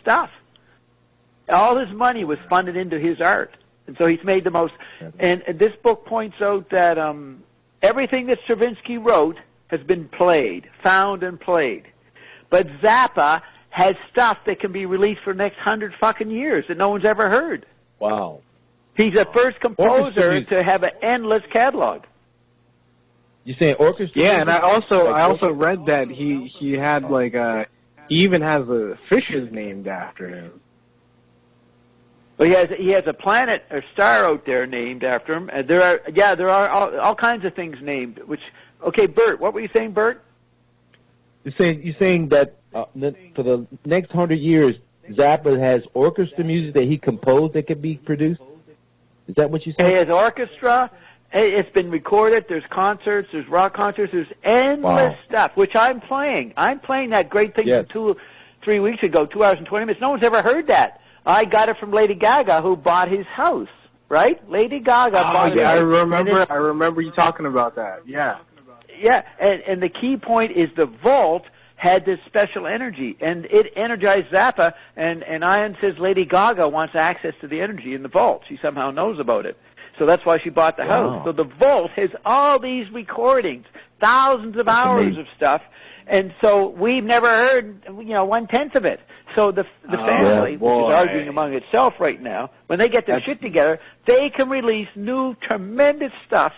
stuff. All his money was funded into his art. And so he's made the most. And this book points out that everything that Stravinsky wrote has been played, found and played. But Zappa has stuff that can be released for the next 100 fucking years that no one's ever heard. Wow. He's the first composer to have an endless catalog. You saying orchestra? Yeah, and I also read that he had like he even has a fishes named after him. Well, he has a planet or star out there named after him. And there are all kinds of things named. Okay, Bert, what were you saying, Bert? You're saying that for the next 100 years, Zappa has orchestra music that he composed that can be produced? Is that what you said? He has orchestra. It's been recorded. There's concerts. There's rock concerts. There's endless stuff, which I'm playing. I'm playing that great thing from 3 weeks ago, 2 hours and 20 minutes. No one's ever heard that. I got it from Lady Gaga, who bought his house, right? Lady Gaga bought his house. I remember you talking about that, yeah. Yeah, and the key point is the vault had this special energy, and it energized Zappa, and Ian says Lady Gaga wants access to the energy in the vault. She somehow knows about it. So that's why she bought the house. So the vault has all these recordings, thousands of hours of stuff, and so we've never heard, 1/10 of it. So the family, which is arguing among itself right now, when they get their shit together, they can release new tremendous stuff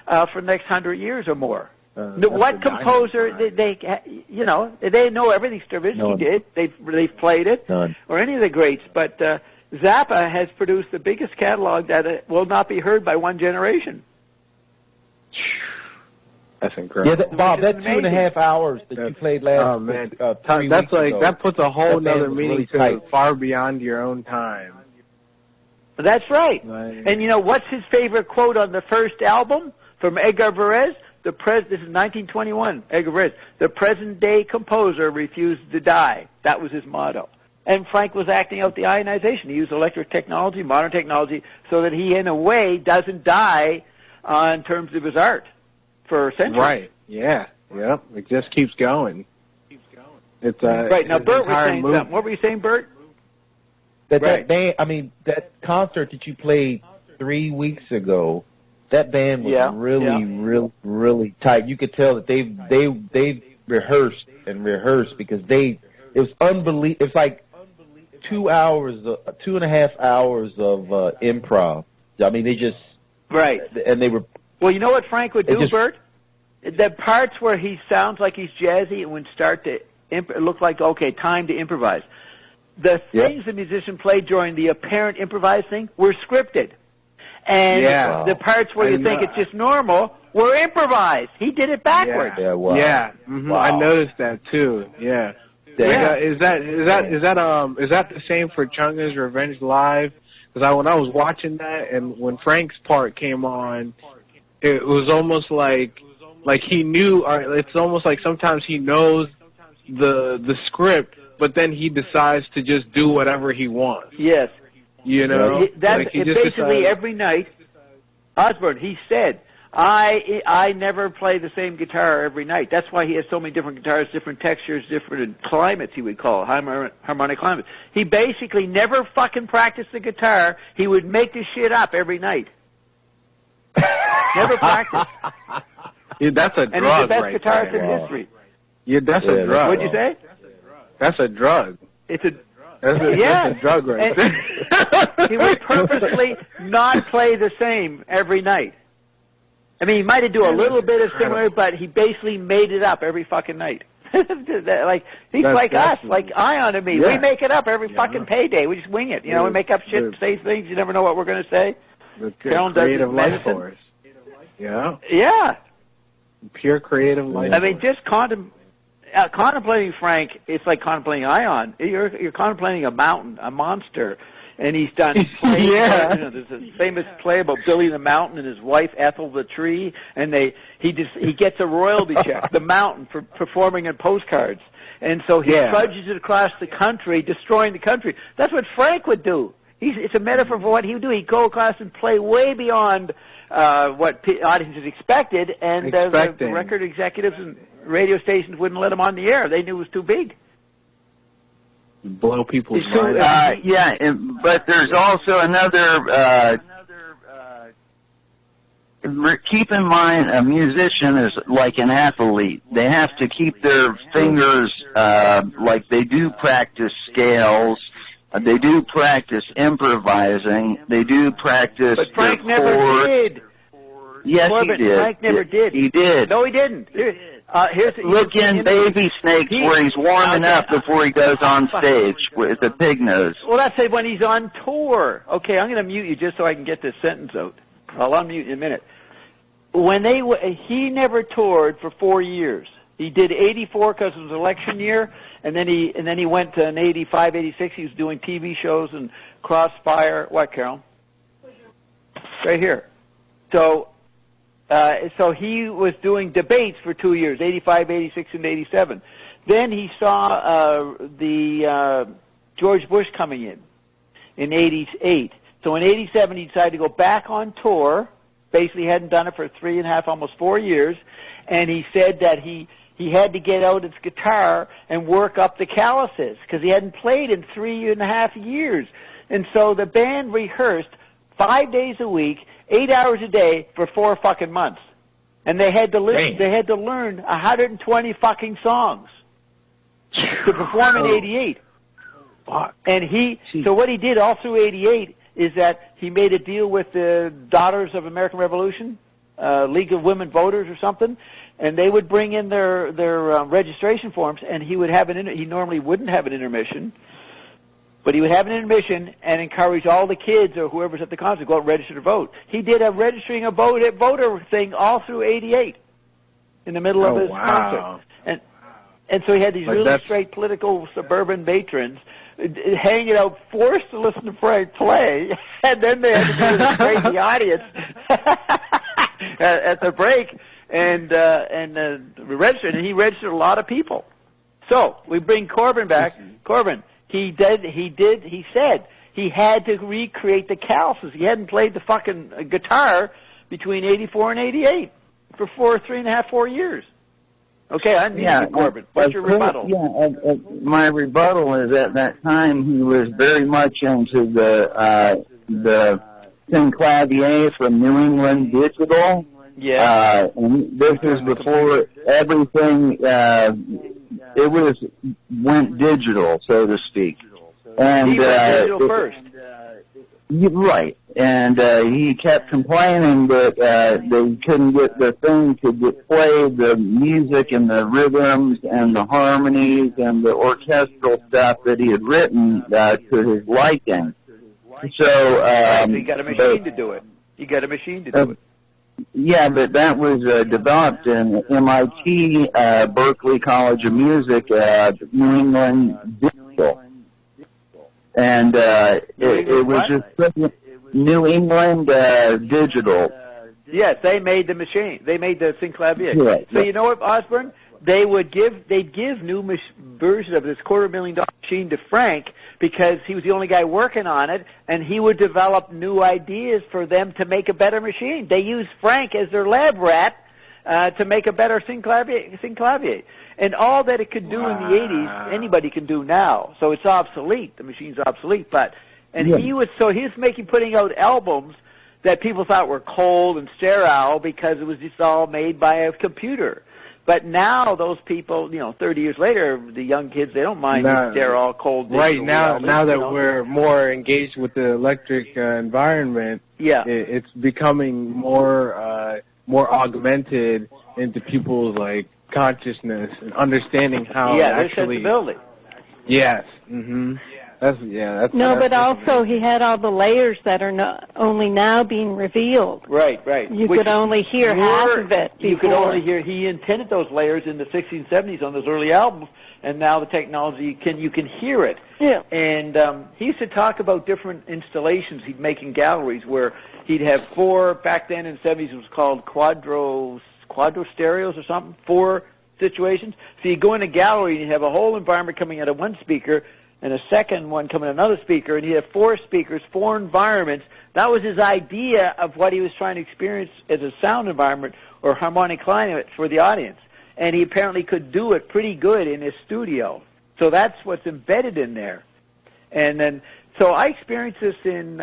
for the next 100 years or more. What composer they know everything Stravinsky did. They've played it, or any of the greats, but Zappa has produced the biggest catalog that will not be heard by one generation. That's incredible. Yeah, Bob, that 2.5 hours that you played last week, 3 weeks ago, that puts a whole other meaning to it, far beyond your own time. That's right. And what's his favorite quote on the first album from Edgar Varese? This is 1921, Edgar Varese. The present-day composer refused to die. That was his motto. And Frank was acting out the ionization. He used electric technology, modern technology, so that he, in a way, doesn't die in terms of his art for centuries. Right, yeah. Yep, it just keeps going. It's right, now Bert was saying something. What were you saying, Bert? That band, that concert that you played 3 weeks ago, that band was really tight. You could tell that they rehearsed because it was unbelievable. It's like 2.5 hours of improv. I mean, they just and they were. Well, you know what Frank would do, Bert? The parts where he sounds like he's jazzy and would start to look like time to improvise. The things the musician played during the apparent improvising were scripted. And the parts where you think it's just normal were improvised. He did it backwards. Yeah, I noticed that too. Yeah. Is that the same for Chunga's Revenge Live? Because when I was watching that, and when Frank's part came on, it was almost like he knew. Or it's almost like sometimes he knows the script, but then he decides to just do whatever he wants. Yes. That's basically every night. Osborne, he said, I never play the same guitar every night. That's why he has so many different guitars, different textures, different climates, he would call harmonic climates. He basically never fucking practiced the guitar. He would make the shit up every night. Never practiced. That's a drug, and he's the best guitarist in history. Yeah, that's a drug. What'd you say? That's a drug. It's a... That's a drug right there. He would purposely not play the same every night. I mean, he might have do a little bit of similar, but he basically made it up every fucking night. He's like us, like Ion and me. Yeah. We make it up every fucking payday. We just wing it. We make up shit, say things. You never know what we're going to say. Creative life force. Yeah. Yeah. Pure creative life. I mean, just contemplating Frank, it's like contemplating Ion. You're contemplating a mountain, a monster, and he's done plays. There's a famous play about Billy the Mountain and his wife Ethel the Tree, and he gets a royalty check, the mountain, for performing in postcards, and so he trudges it across the country, destroying the country. That's what Frank would do. It's a metaphor for what he would do. He'd go across and play way beyond what audiences expected, and the record executives and radio stations wouldn't let him on the air. They knew it was too big. blow people's minds. But there's also another. Keep in mind, a musician is like an athlete. They have to keep their fingers, like they do practice scales. They do practice improvising. They do practice. But Frank never did. Yes, Corbin, he did. Frank never did. He did. No, he didn't. Look in Baby Snakes where he's warming up before he goes on stage with the pig nose. Well, that's it when he's on tour. Okay, I'm going to mute you just so I can get this sentence out. I'll unmute you in a minute. He never toured for 4 years. He did 84 because it was election year, and then he went to an 85, 86. He was doing TV shows and Crossfire. What, Carol? Right here. So he was doing debates for 2 years, 85, 86, and 87. Then he saw George Bush coming in 88. So in 87, he decided to go back on tour. Basically hadn't done it for 3.5, almost 4 years. And he said that he had to get out his guitar and work up the calluses because he hadn't played in 3.5 years. And so the band rehearsed 5 days a week, 8 hours a day for 4 fucking months. And they had to listen, they had to learn 120 fucking songs to perform in 88. And so what he did all through 88 is that he made a deal with the Daughters of American Revolution, League of Women Voters or something, and they would bring in their registration forms, and he would have he normally wouldn't have an intermission, but he would have an intermission and encourage all the kids or whoever's at the concert to go out and register to vote. He did a registering a voter thing all through 88 in the middle of his concert. And so he had these really straight political suburban patrons hanging out, forced to listen to Frank play, and then they had to do this crazy audience at the break and register. And he registered a lot of people. So we bring Corbin back. Corbin, he said he had to recreate the calluses. He hadn't played the fucking guitar between 84 and 88 for 4 years. Okay, I'm Corbin. What's your rebuttal? My rebuttal is at that time he was very much into the synclavier from New England Digital. Yeah. And this was before everything. It went digital, so to speak. And he went digital first. Right. And he kept complaining that they couldn't get the thing to play the music and the rhythms and the harmonies and the orchestral stuff that he had written to his liking. So he got a machine to do it. Yeah, but that was developed in MIT, Berkeley College of Music, New England Digital. And it was just New England Digital. Yes, they made the machine. They made the synclavier. Right. So you know what, Osborne? They'd give new versions of this $250,000 machine to Frank because he was the only guy working on it, and he would develop new ideas for them to make a better machine. They used Frank as their lab rat to make a better synclavier. And all that it could do in the 80s, anybody can do now. So it's obsolete. The machine's obsolete. He was putting out albums that people thought were cold and sterile because it was just all made by a computer. But now those people, 30 years later, the young kids, they don't mind if they're all cold. Right, now that we're more engaged with the electric environment, it's becoming more augmented into people's, consciousness and understanding how actually... sensibility. Yes. Mm-hmm. But also he had all the layers that are only now being revealed. Right. You could only hear half of it before. You could only hear, he intended those layers in the 60s and 70s on those early albums, and now the technology, you can hear it. Yeah. And he used to talk about different installations he'd make in galleries where he'd have 4, back then in the 70s it was called quadro stereos or something, 4 situations. So you'd go in a gallery and you'd have a whole environment coming out of one speaker, and a second one coming another speaker, and he had 4 speakers, 4 environments. That was his idea of what he was trying to experience as a sound environment or harmonic climate for the audience. And he apparently could do it pretty good in his studio. So that's what's embedded in there. And then, so I experienced this in,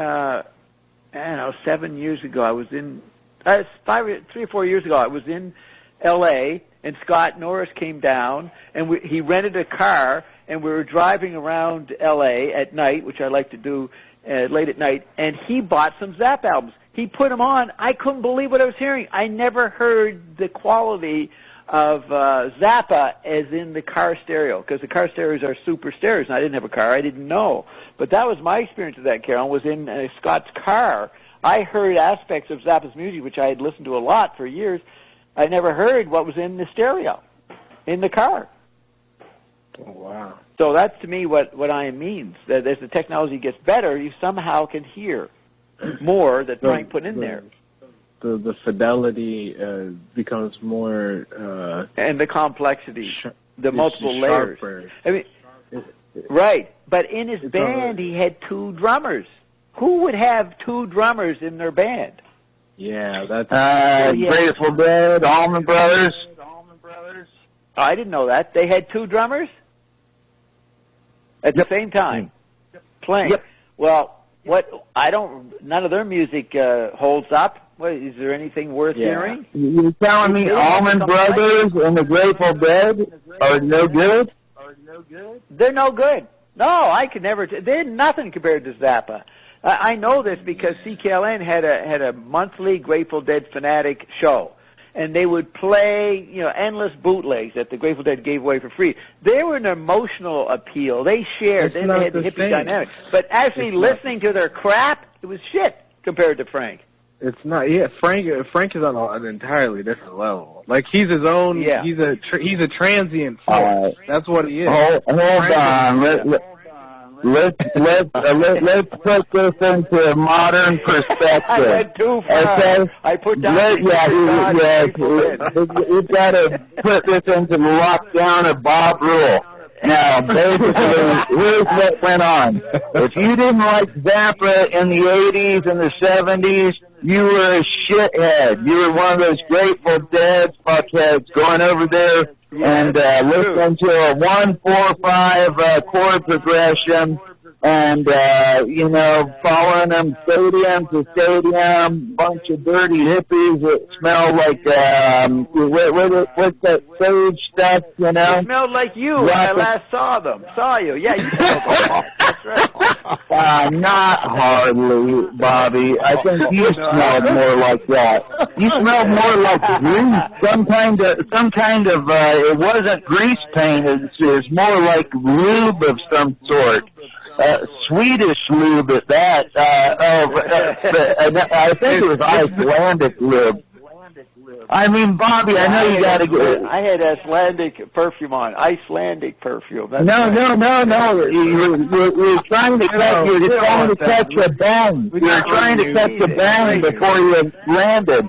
7 years ago. I was in, 3 or 4 years ago, I was in L.A., and Scott Norris came down, and he rented a car, and we were driving around L.A. at night, which I like to do late at night, and he bought some Zappa albums. He put them on. I couldn't believe what I was hearing. I never heard the quality of Zappa as in the car stereo, because the car stereos are super stereos, and I didn't have a car. I didn't know. But that was my experience of that, Carol, was in Scott's car. I heard aspects of Zappa's music, which I had listened to a lot for years. I never heard what was in the stereo, in the car. Oh, wow. So that's, to me, what Ian means, that as the technology gets better, you somehow can hear more that Frank put in there. The fidelity becomes more... and the complexity, the multiple layers. I mean, right. But in his band, he had 2 drummers. Who would have 2 drummers in their band? Yeah, that's... Grateful Dead, Allman Brothers. Oh, I didn't know that. They had 2 drummers? At the same time? Playing? Yep. Well, none of their music holds up. What, is there anything worth hearing? You're telling me Allman Brothers and the Grateful Dead are no good? They're no good. No, I could never... They're nothing compared to Zappa. I know this because CKLN had a monthly Grateful Dead fanatic show, and they would play endless bootlegs that the Grateful Dead gave away for free. They were an emotional appeal. They shared. They had the hippie dynamic. But actually listening to their crap, it was shit compared to Frank. It's not. Yeah, Frank is on an entirely different level. Like he's his own. Yeah. He's a transient force. That's what he is. Hold on. Let's put this into a modern perspective. I went too far. Okay? I put down. You've got to put this into the lockdown of Bob Rule. Now, basically, here's what went on. If you didn't like Zappa in the 80s and the 70s, you were a shithead. You were one of those Grateful Dead fuckheads going over there and listening to a 1-4-5 chord progression and, following them stadium to stadium, bunch of dirty hippies that smell like, what's that sage stuff, It smelled like you when I last saw you. Yeah, you smelled like that. That's right. Not hardly, Bobby. I think you smelled more like that. You smelled more like grease, some kind of, it wasn't grease paint, it's more like lube of some sort. Swedish lube at that. I think it was Icelandic lube. I mean, Bobby, I know you got to get. I had Icelandic perfume on. Icelandic perfume. No. You're trying to catch. You're trying to catch a bang. You're trying to catch a bang before you landed.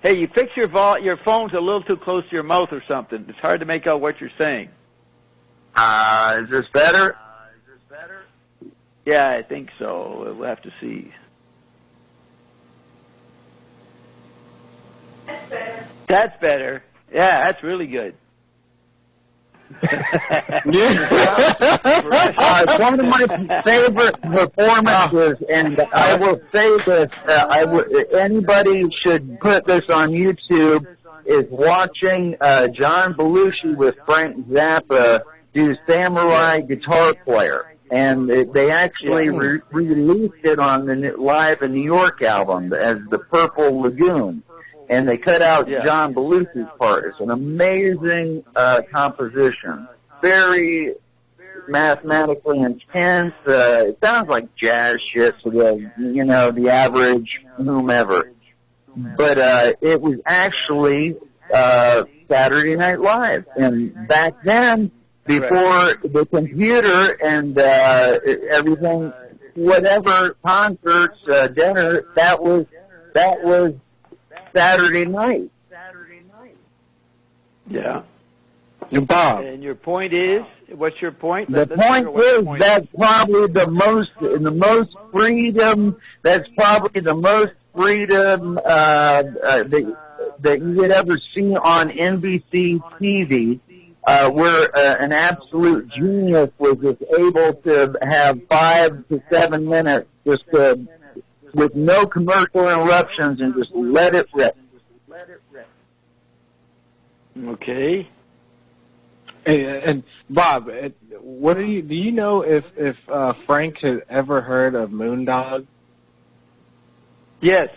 Hey, you fix your phone's a little too close to your mouth or something. It's hard to make out what you're saying. Is this better? Yeah, I think so. We'll have to see. That's better. Yeah, that's really good. One of my favorite performances, and I will say this, anybody should put this on YouTube, is watching John Belushi with Frank Zappa do Samurai Guitar Player. And they actually released it on the Live in New York album as the Purple Lagoon. And they cut out John Belushi's part. It's an amazing composition. Very mathematically intense. It sounds like jazz shit to the average whomever. But it was actually Saturday Night Live. And back then, before the computer and everything, whatever concerts, dinner, that was Saturday night. Yeah. And Bob. And your point is, what's your point? The point is that's probably the most freedom. That's probably the most freedom that you would ever see on NBC TV. where an absolute genius was just able to have 5 to 7 minutes just with no commercial interruptions and just let it rip. Okay. And Bob, do you know if Frank had ever heard of Moondog? Yes.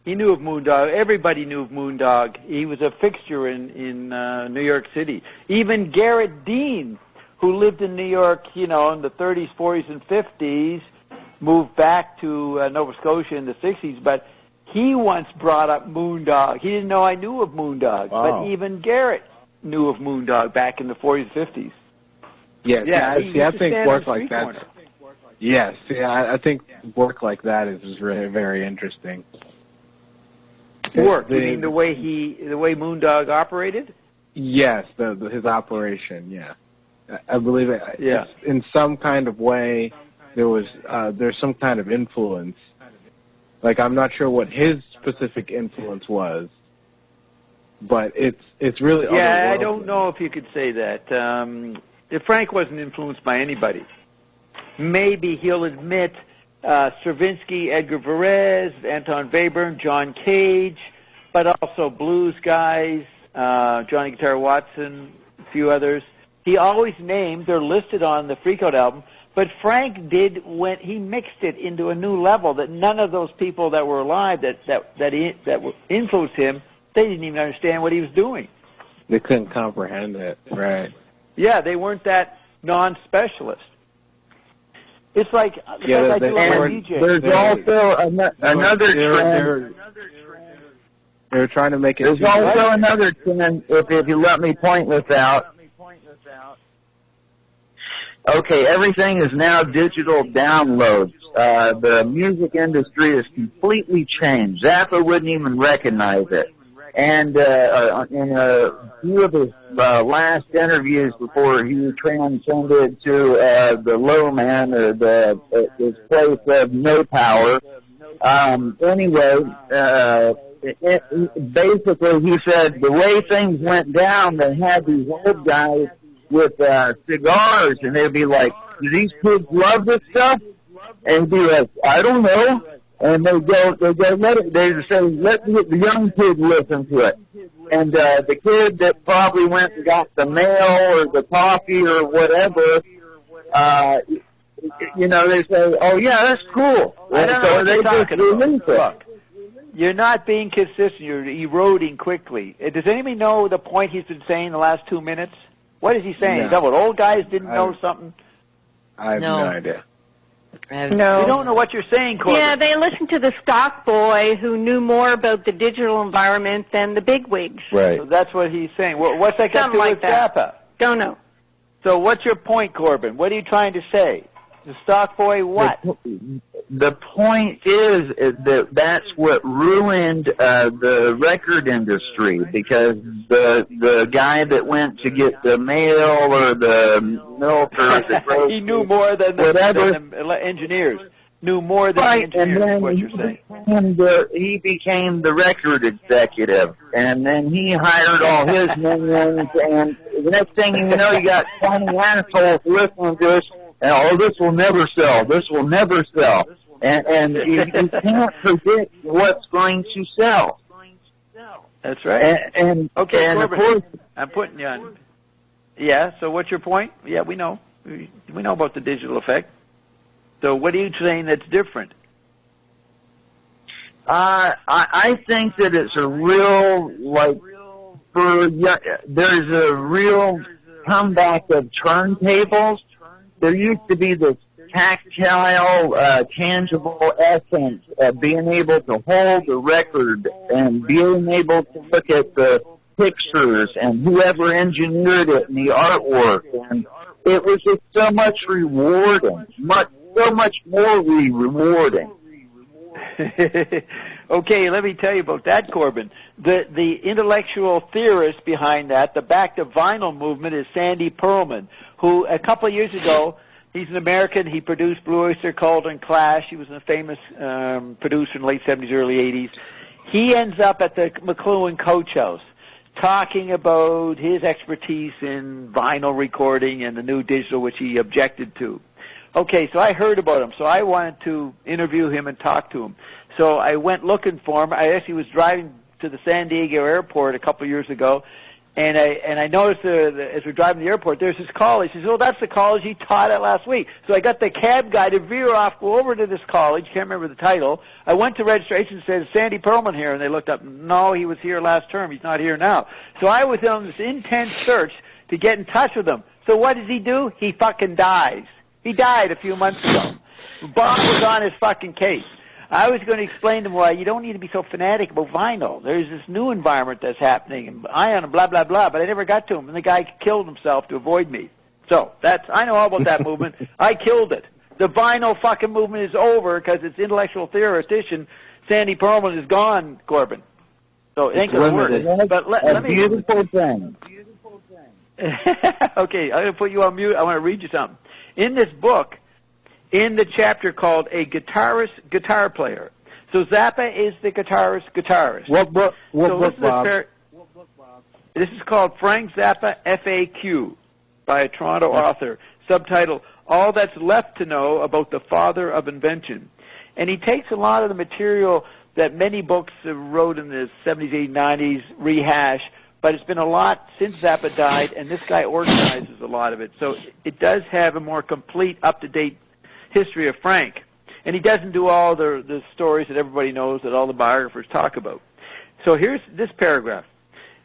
He knew of Moondog. Everybody knew of Moondog. He was a fixture in New York City. Even Garrett Dean, who lived in New York, in the 30s, 40s, and 50s, moved back to Nova Scotia in the 60s, but he once brought up Moondog. He didn't know I knew of Moondog, but even Garrett knew of Moondog back in the 40s, 50s. I think work like that. Yes, I think work like that is really very interesting. Work? You mean the way Moondog operated? Yes, his operation. Yeah, I believe it. Yeah, in some kind of way, there's some kind of influence. Like, I'm not sure what his specific influence was, but it's really I don't know if you could say that. If Frank wasn't influenced by anybody, maybe he'll admit Stravinsky, Edgar Varese, Anton Webern, John Cage, but also blues guys, Johnny Guitar Watson, a few others. He always named, they're listed on the Freakout album, but Frank did when he mixed it into a new level that none of those people that were alive that influenced him, they didn't even understand what he was doing. They couldn't comprehend it, right? Yeah, they weren't that non-specialist. It's like I do on DJ. There's also another trend. They're trying to make it. There's also another trend. If you let me point this out. Okay, everything is now digital downloads. The music industry has completely changed. Zappa wouldn't even recognize it. And in a few of his last interviews before he transcended to the low man, or his place of no power, basically he said the way things went down, they had these old guys with cigars, and they'd be like, do these kids love this stuff? And he'd be like, I don't know. And they say, let the young kid listen to it. And the kid that probably went and got the mail or the coffee or whatever, they say, oh yeah, that's cool. I don't know what you're talking about. Look, you're not being consistent. You're eroding quickly. Does anybody know the point he's been saying the last 2 minutes? What is he saying? No. Is that what old guys didn't know something? I have no idea. No. You don't know what you're saying, Corbin. Yeah, they listened to the stock boy who knew more about the digital environment than the bigwigs. Right. So that's what he's saying. What's that got to do with Zappa? Don't know. So what's your point, Corbin? What are you trying to say? The stock boy what? The point is that's what ruined the record industry, because the guy that went to get the mail or the milk or the he knew more than the engineers. Knew more than the engineers, is what you're saying. He became the record executive, and then he hired all his minions, and the next thing you know, you got 20 assholes listening to us, and this will never sell, this will never sell. And you can't predict what's going to sell. That's right. And okay, of course, I'm putting you on. Yeah, so what's your point? Yeah, we know. We know about the digital effect. So what are you saying that's different? I think that it's a real, there's a real comeback of turntables. There used to be this tactile, tangible essence of being able to hold the record and being able to look at the pictures and whoever engineered it and the artwork. And it was just so much rewarding, so much more rewarding. Okay, let me tell you about that, Corbin. The intellectual theorist behind that, the Back to Vinyl movement, is Sandy Pearlman, who a couple of years ago, he's an American. He produced Blue Oyster Cult and Clash. He was a famous producer in the late 70s, early 80s. He ends up at the McLuhan Coach House talking about his expertise in vinyl recording and the new digital, which he objected to. Okay, so I heard about him, so I wanted to interview him and talk to him. So I went looking for him. I actually was driving to the San Diego airport a couple of years ago, and I noticed as we're driving to the airport, there's this college. He says, "Oh, that's the college he taught at last week." So I got the cab guy to veer off, go over to this college. Can't remember the title. I went to registration and said, "Is Sandy Perlman here?" And they looked up. No, he was here last term. He's not here now. So I was on this intense search to get in touch with him. So what does he do? He fucking dies. He died a few months ago. Bob was on his fucking case. I was going to explain to him why you don't need to be so fanatic about vinyl. There's this new environment that's happening, and ion and blah, blah, blah, but I never got to him, and the guy killed himself to avoid me. So, I know all about that movement. I killed it. The vinyl fucking movement is over because its intellectual theoretician, Sandy Perlman, is gone, Corbin. So, it ain't going to work. But let me... Beautiful thing. Okay, I'm going to put you on mute. I want to read you something. In this book, in the chapter called A Guitarist Guitar Player. So Zappa is the guitarist. What book, Bob? This is called Frank Zappa FAQ by a Toronto author. Subtitle, All That's Left to Know About the Father of Invention. And he takes a lot of the material that many books wrote in the 70s, 80s, 90s, rehash, but it's been a lot since Zappa died, and this guy organizes a lot of it. So it does have a more complete, up-to-date history of Frank. And he doesn't do all the stories that everybody knows that all the biographers talk about. So here's this paragraph.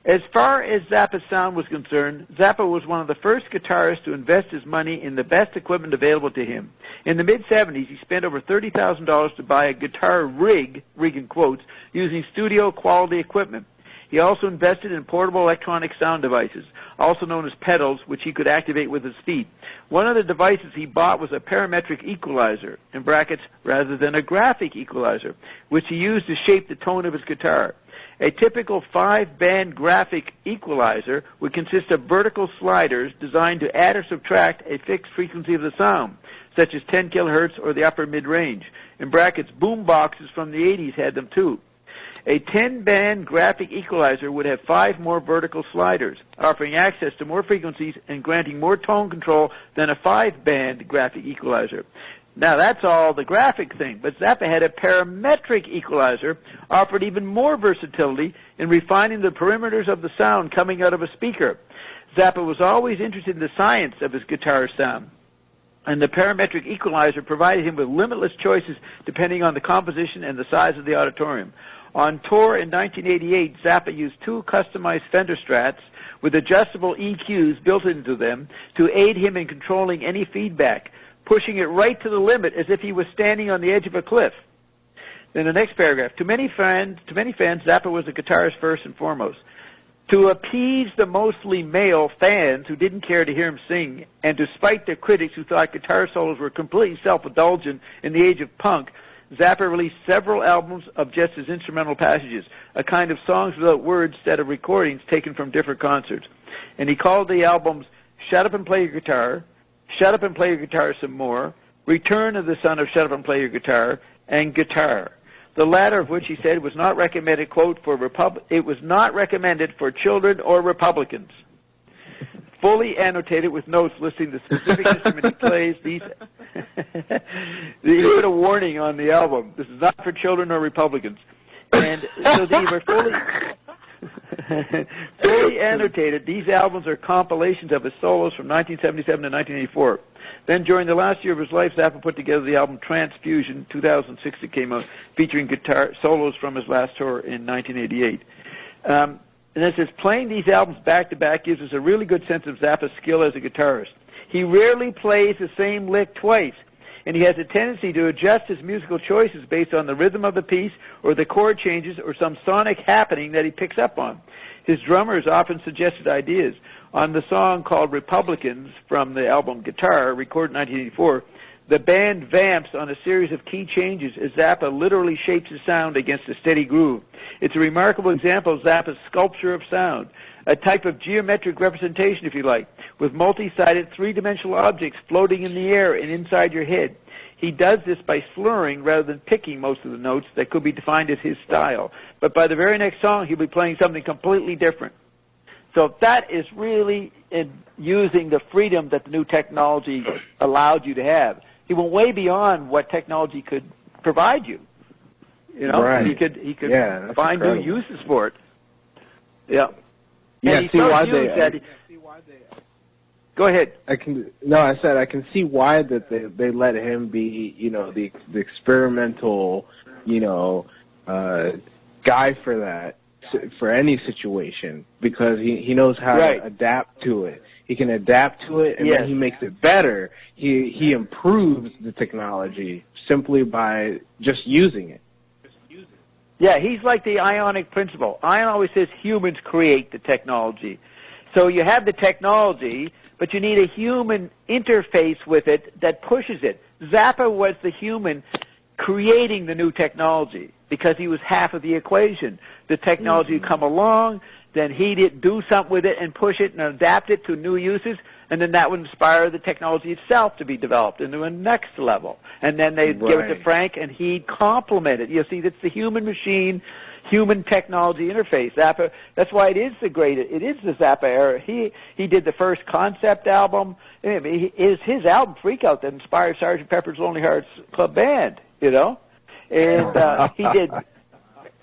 As far as Zappa's sound was concerned, Zappa was one of the first guitarists to invest his money in the best equipment available to him. In the mid-'70s, he spent over $30,000 to buy a guitar rig in quotes, using studio-quality equipment. He also invested in portable electronic sound devices, also known as pedals, which he could activate with his feet. One of the devices he bought was a parametric equalizer, in brackets, rather than a graphic equalizer, which he used to shape the tone of his guitar. A typical 5-band graphic equalizer would consist of vertical sliders designed to add or subtract a fixed frequency of the sound, such as 10 kilohertz or the upper mid-range. In brackets, boom boxes from the 80s had them too. A 10-band graphic equalizer would have 5 more vertical sliders, offering access to more frequencies and granting more tone control than a 5-band graphic equalizer. Now, that's all the graphic thing, but Zappa had a parametric equalizer, offered even more versatility in refining the perimeters of the sound coming out of a speaker. Zappa was always interested in the science of his guitar sound, and the parametric equalizer provided him with limitless choices depending on the composition and the size of the auditorium. On tour in 1988, Zappa used 2 customized Fender Strats with adjustable EQs built into them to aid him in controlling any feedback, pushing it right to the limit as if he was standing on the edge of a cliff. Then the next paragraph. To many fans, Zappa was a guitarist first and foremost. To appease the mostly male fans who didn't care to hear him sing, and to spite the critics who thought guitar solos were completely self-indulgent in the age of punk, Zappa released several albums of just his instrumental passages, a kind of songs without words set of recordings taken from different concerts. And he called the albums Shut Up and Play Your Guitar, Shut Up and Play Your Guitar Some More, Return of the Son of Shut Up and Play Your Guitar, and Guitar. The latter of which he said was not recommended, quote, it was not recommended for children or Republicans. Fully annotated with notes listing the specific instrument he plays. He put a warning on the album. This is not for children or Republicans. And so they were fully annotated. These albums are compilations of his solos from 1977 to 1984. Then during the last year of his life, Zappa put together the album Transfusion, 2006, that came out, featuring guitar solos from his last tour in 1988. And it says, playing these albums back-to-back gives us a really good sense of Zappa's skill as a guitarist. He rarely plays the same lick twice, and he has a tendency to adjust his musical choices based on the rhythm of the piece or the chord changes or some sonic happening that he picks up on. His drummers often suggested ideas. On the song called Republicans from the album Guitar, recorded in 1984, the band vamps on a series of key changes as Zappa literally shapes his sound against a steady groove. It's a remarkable example of Zappa's sculpture of sound, a type of geometric representation, if you like, with multi-sided three-dimensional objects floating in the air and inside your head. He does this by slurring rather than picking most of the notes that could be defined as his style. But by the very next song, he'll be playing something completely different. So that is really using the freedom that the new technology allowed you to have. He went way beyond what technology could provide you. Right. He could find incredible. new uses for it. Yeah. Yeah. And go ahead. I said I can see why that they let him be, the experimental, guy for that, for any situation, because he knows how to adapt to it. He can adapt to it, and then he makes it better. He improves the technology simply by just using it. Yeah, he's like the ionic principle. Ion always says humans create the technology. So you have the technology, but you need a human interface with it that pushes it. Zappa was the human creating the new technology because he was half of the equation. The technology would come along, then he'd do something with it and push it and adapt it to new uses, and then that would inspire the technology itself to be developed into a next level. And then they'd give it to Frank, and he'd complement it. You see, that's the human-machine, human technology interface. Zappa, that's why it is the Zappa era. He did the first concept album. It is his album, Freak Out, that inspired Sgt. Pepper's Lonely Hearts Club Band, And he did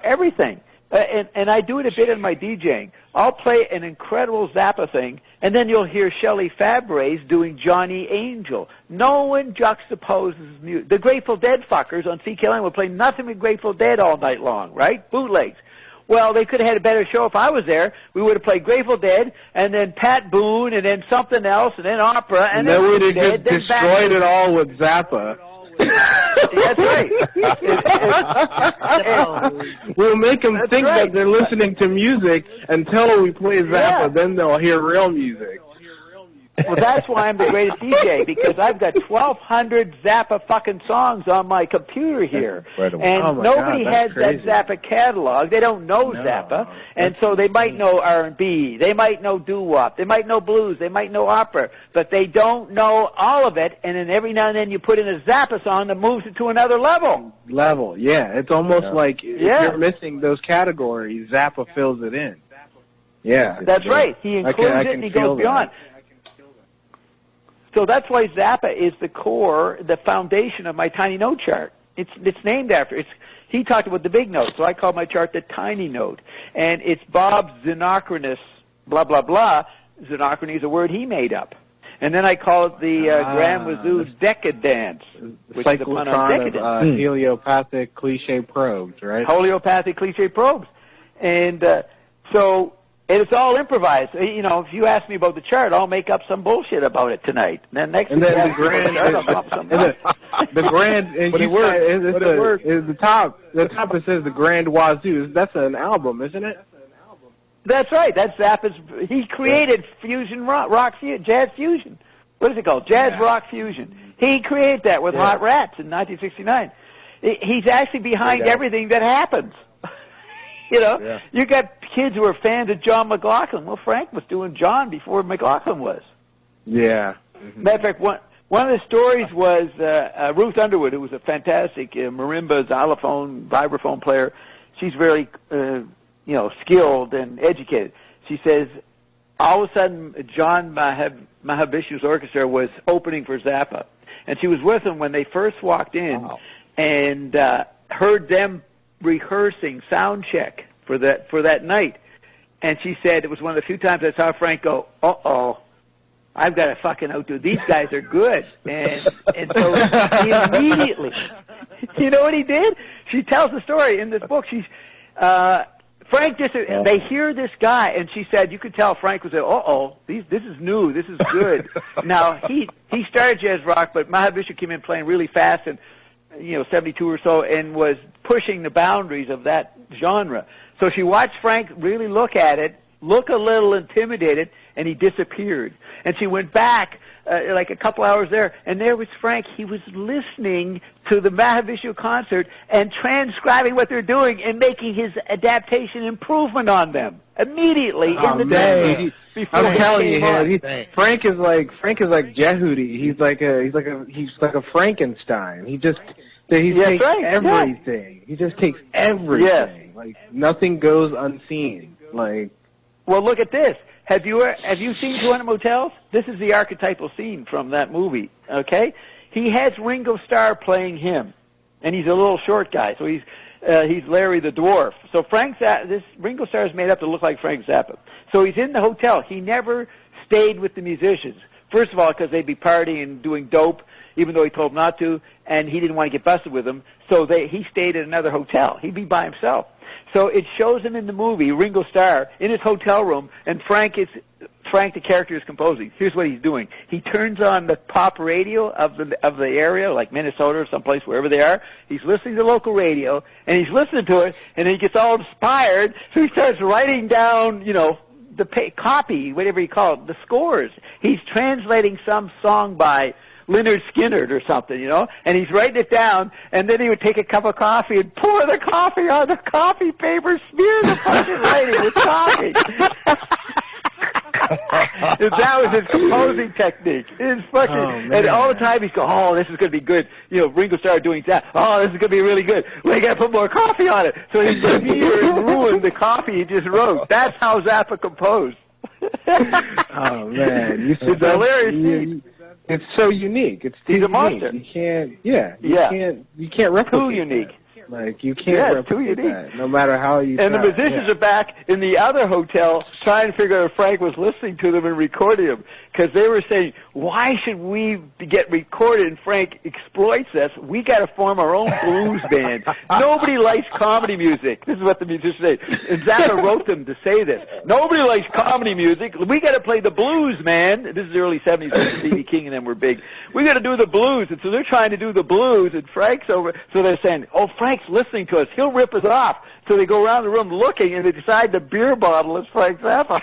everything. And I do it a bit in my DJing. I'll play an incredible Zappa thing, and then you'll hear Shelley Fabares doing Johnny Angel. No one juxtaposes music. The Grateful Dead fuckers on CKLN would play nothing but Grateful Dead all night long, right? Bootlegs. Well, they could have had a better show if I was there. We would have played Grateful Dead, and then Pat Boone, and then something else, and then opera, and then we'd have just destroyed it all with Zappa. That's right. We'll make them think that they're listening to music until we play Zappa, then they'll hear real music. Well, that's why I'm the greatest DJ, because I've got 1,200 Zappa fucking songs on my computer here. And nobody has that Zappa catalog. They don't know Zappa. And so they might know R&B. They might know doo-wop. They might know blues. They might know opera. But they don't know all of it. And then every now and then you put in a Zappa song that moves it to another level. Yeah. It's almost like if you're missing those categories, Zappa fills it in. Yeah. That's right. He includes it and he goes beyond. So that's why Zappa is the core, the foundation of my tiny note chart. It's named after. He talked about the big note, so I call my chart the tiny note. And it's Bob's xenocronous, blah, blah, blah. Xenochrony is a word he made up. And then I call it the Grand Wazoo's decadence, which is the pun on decadence. Heliopathic cliche probes, right? Heliopathic cliche probes. And and it's all improvised. If you ask me about the chart, I'll make up some bullshit about it tonight. And then the top it says the Grand Wazoo. That's an album, isn't it? That's right. That's Zappa's. He created fusion rock jazz fusion. What is it called? Jazz rock fusion. He created that with Hot Rats in 1969. He's actually behind everything that happens. You got kids who are fans of John McLaughlin. Well, Frank was doing John before McLaughlin was. Yeah. Matter of fact, one of the stories was Ruth Underwood, who was a fantastic marimba, xylophone, vibraphone player. She's very, skilled and educated. She says, all of a sudden, John Mahavishnu's orchestra was opening for Zappa. And she was with them when they first walked in and heard them rehearsing sound check for that night, and she said it was one of the few times I saw Frank go, I've got to fucking outdo these guys are good, and so he immediately, you know what he did? She tells the story in this book. Frank they hear this guy, and she said you could tell Frank was this is new, this is good. Now he started jazz rock, but Mahavishnu came in playing really fast and 72 or so, and was pushing the boundaries of that genre. So she watched Frank really look at it, look a little intimidated, and he disappeared. And she went back like a couple hours there, and there was Frank. He was listening to the Mahavishnu concert and transcribing what they're doing and making his adaptation improvement on them immediately in the day. I'm telling you, Frank is like Jehudi. He's like a Frankenstein. He takes everything. Yeah. He just takes everything. Yes. Like nothing goes unseen. Like, well, look at this. have you seen 200 Motels? This is the archetypal scene from that movie, okay? He has Ringo Starr playing him, and he's a little short guy, so he's Larry the Dwarf. So this Ringo Starr is made up to look like Frank Zappa. So he's in the hotel. He never stayed with the musicians. First of all, because they'd be partying and doing dope, even though he told them not to, and he didn't want to get busted with them, so he stayed at another hotel. He'd be by himself. So it shows him in the movie, Ringo Starr, in his hotel room, and Frank, the character, is composing. Here's what he's doing. He turns on the pop radio of the area, like Minnesota or someplace, wherever they are. He's listening to local radio, and he's listening to it, and he gets all inspired, so he starts writing down, the copy, whatever you call it, the scores. He's translating some song by Lynyrd Skynyrd or something, and he's writing it down, and then he would take a cup of coffee and pour the coffee on the coffee paper, smear the fucking writing with coffee. That was his composing technique. It's fucking, and all the time he's going, oh, this is going to be good. Ringo Starr doing that. Oh, this is going to be really good. We got to put more coffee on it. So he ruined the coffee he just wrote. That's how Zappa composed. Oh man, it's hilarious. It's so unique. He's a monster. You can't replicate. Too unique. Like, you can't replicate that, no matter how you And the musicians are back in the other hotel trying to figure out if Frank was listening to them and recording them, because they were saying, why should we get recorded and Frank exploits us? We got to form our own blues band. Nobody likes comedy music. This is what the musicians say. And Zappa wrote them to say this. Nobody likes comedy music. We got to play the blues, man. This is the early 70s when B.B. King and them were big. We got to do the blues. And so they're trying to do the blues, and Frank's over. So they're saying, oh, Frank's listening to us. He'll rip us off. So they go around the room looking, and they decide the beer bottle is Frank Zappa.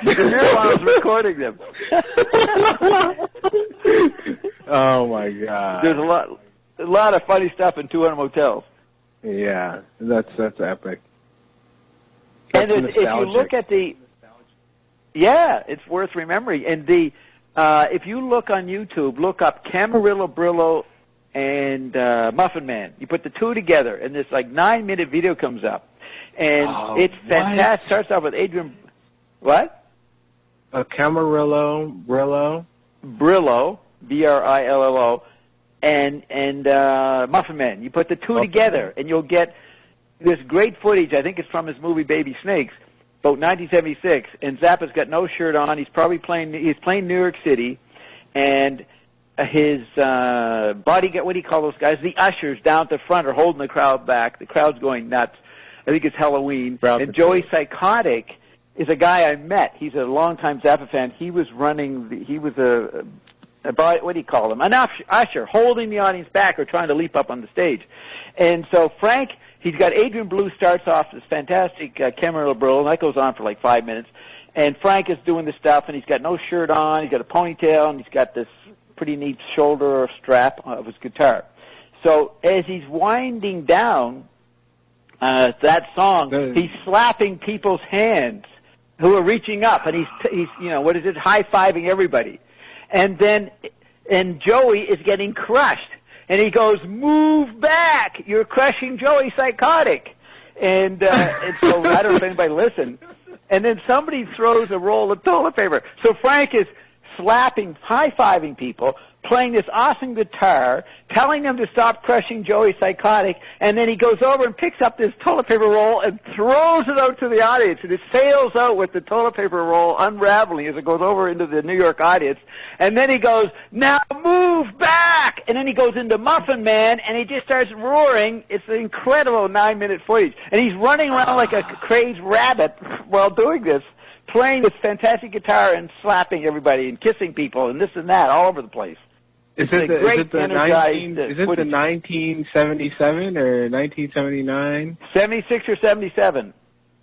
The beer bottle's recording them. Oh my God! There's a lot of funny stuff in 200 Motels. Yeah, that's epic. That's and if you look at it's worth remembering. And if you look on YouTube, look up Camarillo Brillo and Muffin Man. You put the two together, and this 9-minute video comes up, and it's fantastic. Starts off with Adrian. What? Camarillo Brillo, Brillo, and Muffin Man. You put the two together, and you'll get this great footage. I think it's from his movie Baby Snakes, about 1976. And Zappa's got no shirt on. He's probably playing New York City, and his bodyguard. What do you call those guys? The ushers down at the front are holding the crowd back. The crowd's going nuts. I think it's Halloween. And Joey Psychotic is a guy I met. He's a longtime Zappa fan. He was what do you call him? An usher holding the audience back or trying to leap up on the stage. And so Frank, he's got Adrian Blue starts off this fantastic Camarillo Brillo, and that goes on for 5 minutes. And Frank is doing this stuff, and he's got no shirt on, he's got a ponytail, and he's got this pretty neat shoulder strap of his guitar. So as he's winding down that song, he's slapping people's hands who are reaching up, and he's high-fiving everybody. And Joey is getting crushed. And he goes, move back! You're crushing Joey Psychotic. And so I don't know if anybody listened. And then somebody throws a roll of toilet paper. So Frank is slapping, high-fiving people, playing this awesome guitar, telling them to stop crushing Joey Psychotic, and then he goes over and picks up this toilet paper roll and throws it out to the audience, and it sails out with the toilet paper roll unraveling as it goes over into the New York audience, and then he goes, now move back! And then he goes into Muffin Man, and he just starts roaring. It's an incredible 9-minute footage, and he's running around like a crazed rabbit while doing this, playing this fantastic guitar and slapping everybody and kissing people and this and that all over the place. Is it the 1977 or 1979? 76 or 77.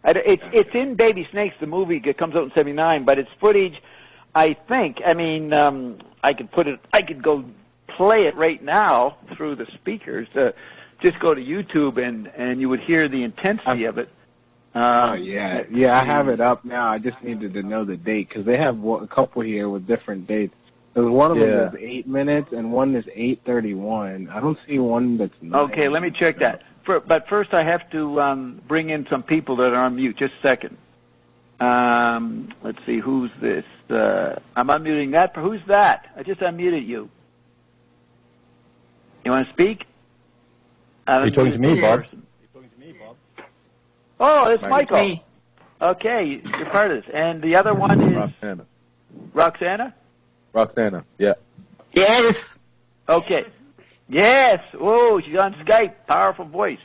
It's in Baby Snakes, the movie. It comes out in 79, but it's footage, I think. I mean, I could go play it right now through the speakers. Just go to YouTube and you would hear the intensity of it. I have it up now. I just needed to know the date because they have a couple here with different dates. There's one of them that's 8 minutes and one is 8:31. I don't see one that's 9. Okay, let me check that. But first I have to bring in some people that are on mute. Just a second. Let's see, who's this? I'm unmuting that. Who's that? I just unmuted you. You want to speak? You're talking to me, Bob. Oh, it's Michael. Okay, you're part of this. And the other one is... Roxana. Roxana? Roxana, yeah. Yes. Okay. Yes. Oh, she's on Skype. Powerful voice.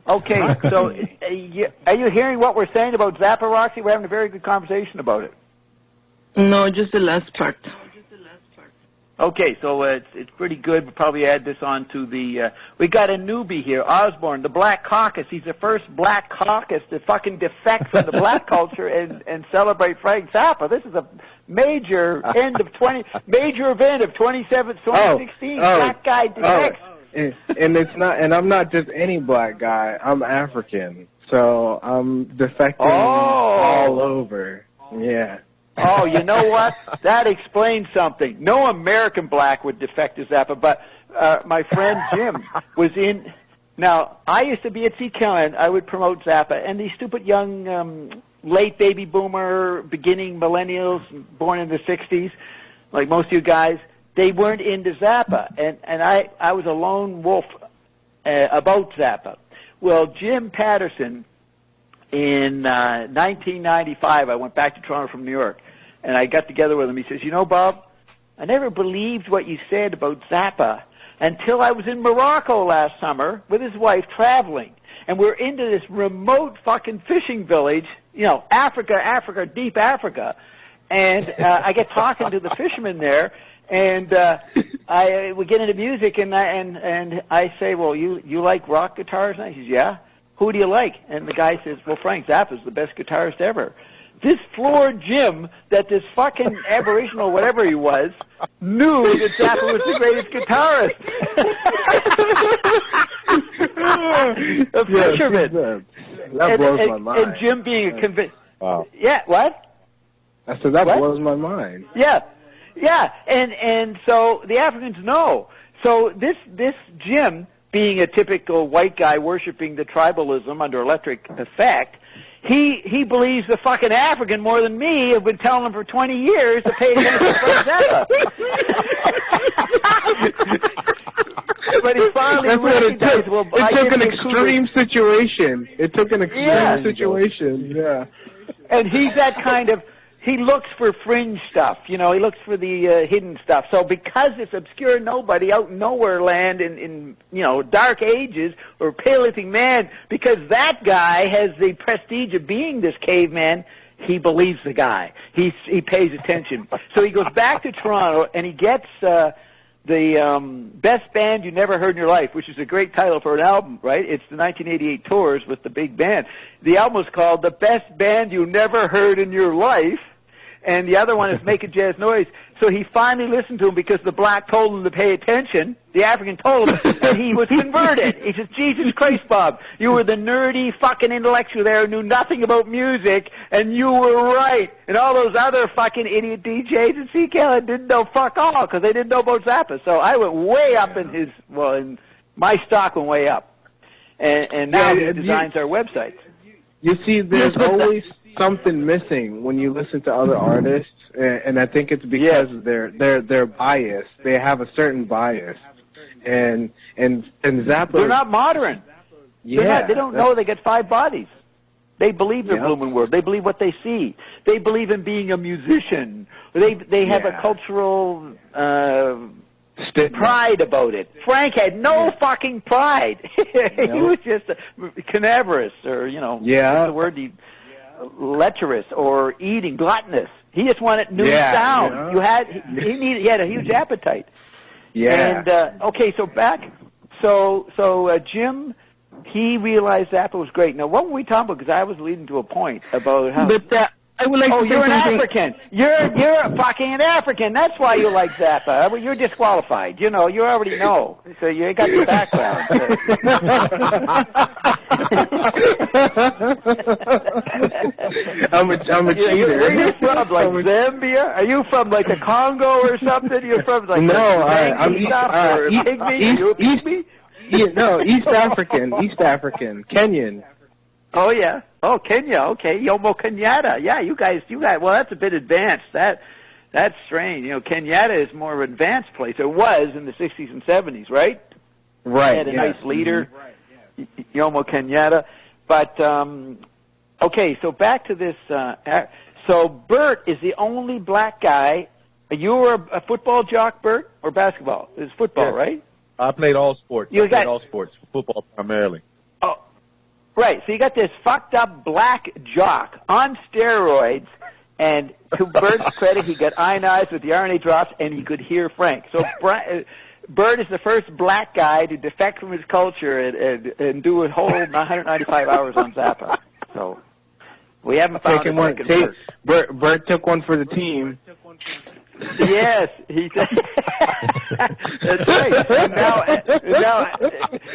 Okay, so are you hearing what we're saying about Zappa, Roxy? We're having a very good conversation about it. No, just the last part. Okay, so it's pretty good. We'll probably add this on to the... we got a newbie here, Osborne, the Black Caucus. He's the first Black Caucus to fucking defect from the black culture and celebrate Frank Zappa. This is a major major event of 2016. Black guy defects. And it's not, and I'm not just any black guy. I'm African, so I'm defecting all over. Yeah. Oh, you know what? That explains something. No American black would defect to Zappa, but my friend Jim was in... Now, I used to be at CCAL, and I would promote Zappa, and these stupid young late baby boomer, beginning millennials, born in the 60s, like most of you guys, they weren't into Zappa, and I was a lone wolf about Zappa. Well, Jim Patterson... In 1995, I went back to Toronto from New York, and I got together with him. He says, you know, Bob, I never believed what you said about Zappa until I was in Morocco last summer with his wife traveling. And we're into this remote fucking fishing village, you know, Africa, deep Africa. And I get talking to the fishermen there, and we get into music, and I say, well, you like rock guitars? And he says, yeah. Who do you like? And the guy says, well, Frank Zappa's the best guitarist ever. This floored Jim, that this fucking aboriginal, whatever he was, knew that Zappa was the greatest guitarist. A fisherman. That blows my mind. And Jim being a convinced... Wow. Yeah, what? I said, that blows my mind. Yeah. And so the Africans know. So this Jim... being a typical white guy worshiping the tribalism under electric effect, he believes the fucking African more than me. I've been telling him for 20 years to pay attention to Zappa. But he finally recognized, well, it took an extreme situation. It took an extreme situation, yeah. And he's that kind of... He looks for fringe stuff, you know. He looks for the hidden stuff. So because it's obscure nobody out in nowhere land in you know, dark ages or Paleolithic man, because that guy has the prestige of being this caveman, he believes the guy. He pays attention. So he goes back to Toronto and he gets the Best Band You Never Heard in Your Life, which is a great title for an album, right? It's the 1988 tours with the big band. The album was called The Best Band You Never Heard in Your Life. And the other one is Making Jazz Noise. So he finally listened to him because the black told him to pay attention. The African told him, and he was converted. He says, Jesus Christ, Bob, you were the nerdy fucking intellectual there who knew nothing about music, and you were right. And all those other fucking idiot DJs in CCAL didn't know fuck all because they didn't know about Zappa. So I went way up in my stock went way up. And now he designs our websites. You see, there's always something missing when you listen to other artists, and I think it's because they're biased. They have a certain bias, and Zappa. They're not modern. Yeah, they don't know they get 5 bodies. They believe the blooming word. They believe what they see. They believe in being a musician. They have a cultural pride about it. Frank had no fucking pride. He was just canaverous, or what's the word? Lecherous or eating, gluttonous. He just wanted new sound. He had a huge appetite. Yeah. And okay, so back. So Jim, he realized Zappa was great. Now, what were we talking about? Because I was leading to a point about how. But I would like to say you're an something. African. You're fucking an African. That's why you like Zappa. Well, you're disqualified. You already know. So you got the background. I'm a cheater. Where are you from? Like Zambia? Are you from like the Congo or something? You're from like I'm East African. Kenyan. Oh yeah. Oh, Kenya. Okay, Jomo Kenyatta. Yeah, you guys. Well, that's a bit advanced. That's strange. Kenyatta is more of an advanced place. It was in the 60s and 70s, right? Right. They had a nice leader, Jomo Kenyatta. But okay, so back to this. So Bert is the only black guy. You were a football jock, Bert, or basketball? It was football, yes. Right? I played all sports. All sports, football primarily. Oh, right. So you got this fucked up black jock on steroids, and to Bert's credit, he got ionized with the RNA drops, and he could hear Frank. So Bert is the first black guy to defect from his culture and do a whole 195 hours on Zappa. So we haven't found a second Bert. Bert took one for the team. Yes, he did. That's right.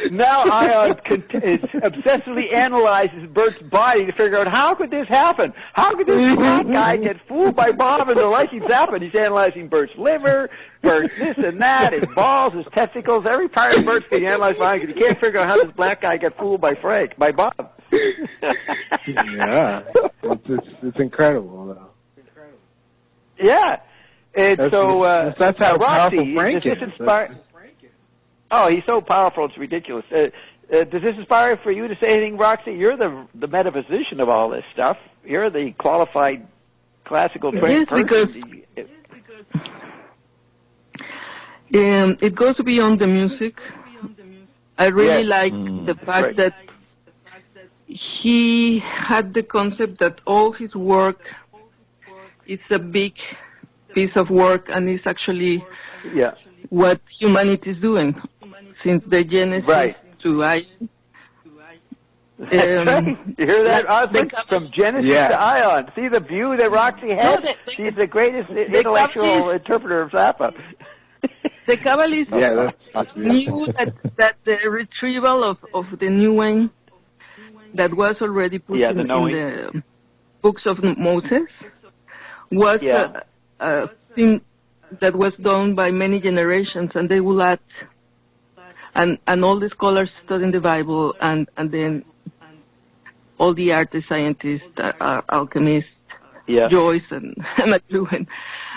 Now Ion obsessively analyzes Bert's body to figure out how could this happen? How could this black guy get fooled by Bob into liking Zappa? He's analyzing Bert's liver, Bert's this and that, his balls, his testicles, every part of Bert's being analyzed by him because he can't figure out how this black guy got fooled by Bob. Yeah, it's incredible though. Yeah. And that's how Roxy, powerful Frank is. Oh, he's so powerful, it's ridiculous. Does this inspire for you to say anything, Roxy? You're the metaphysician of all this stuff. You're the qualified classical trained person. Because it goes beyond the music. I really like the fact that he had the concept that all his work is a big piece of work, and it's actually what humanity is doing since the Genesis to Ion. Right. You hear that, Osmond? From Genesis to Ion. See the view that Roxy has? She's the greatest intellectual interpreter of Zappa. The Kabbalists knew that the retrieval of the New Wayne that was already put in the books of Moses was a thing that was done by many generations, and they will add, and all the scholars studying the Bible, and then all the artists, scientists, alchemists, Joyce and McLuhan,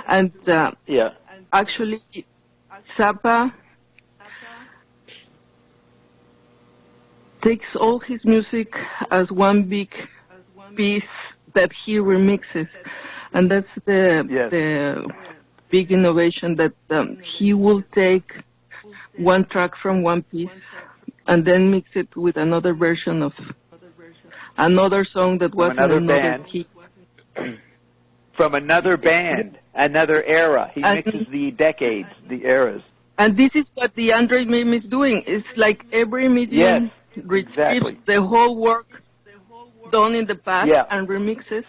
and actually Zappa takes all his music as one big piece that he remixes. And that's the big innovation that he will take one track from one piece and then mix it with another version of another song that was another band. Key. From another band, another era. He mixes the decades, the eras. And this is what the Android meme is doing. It's like every medium retrieves the whole work done in the past and remixes.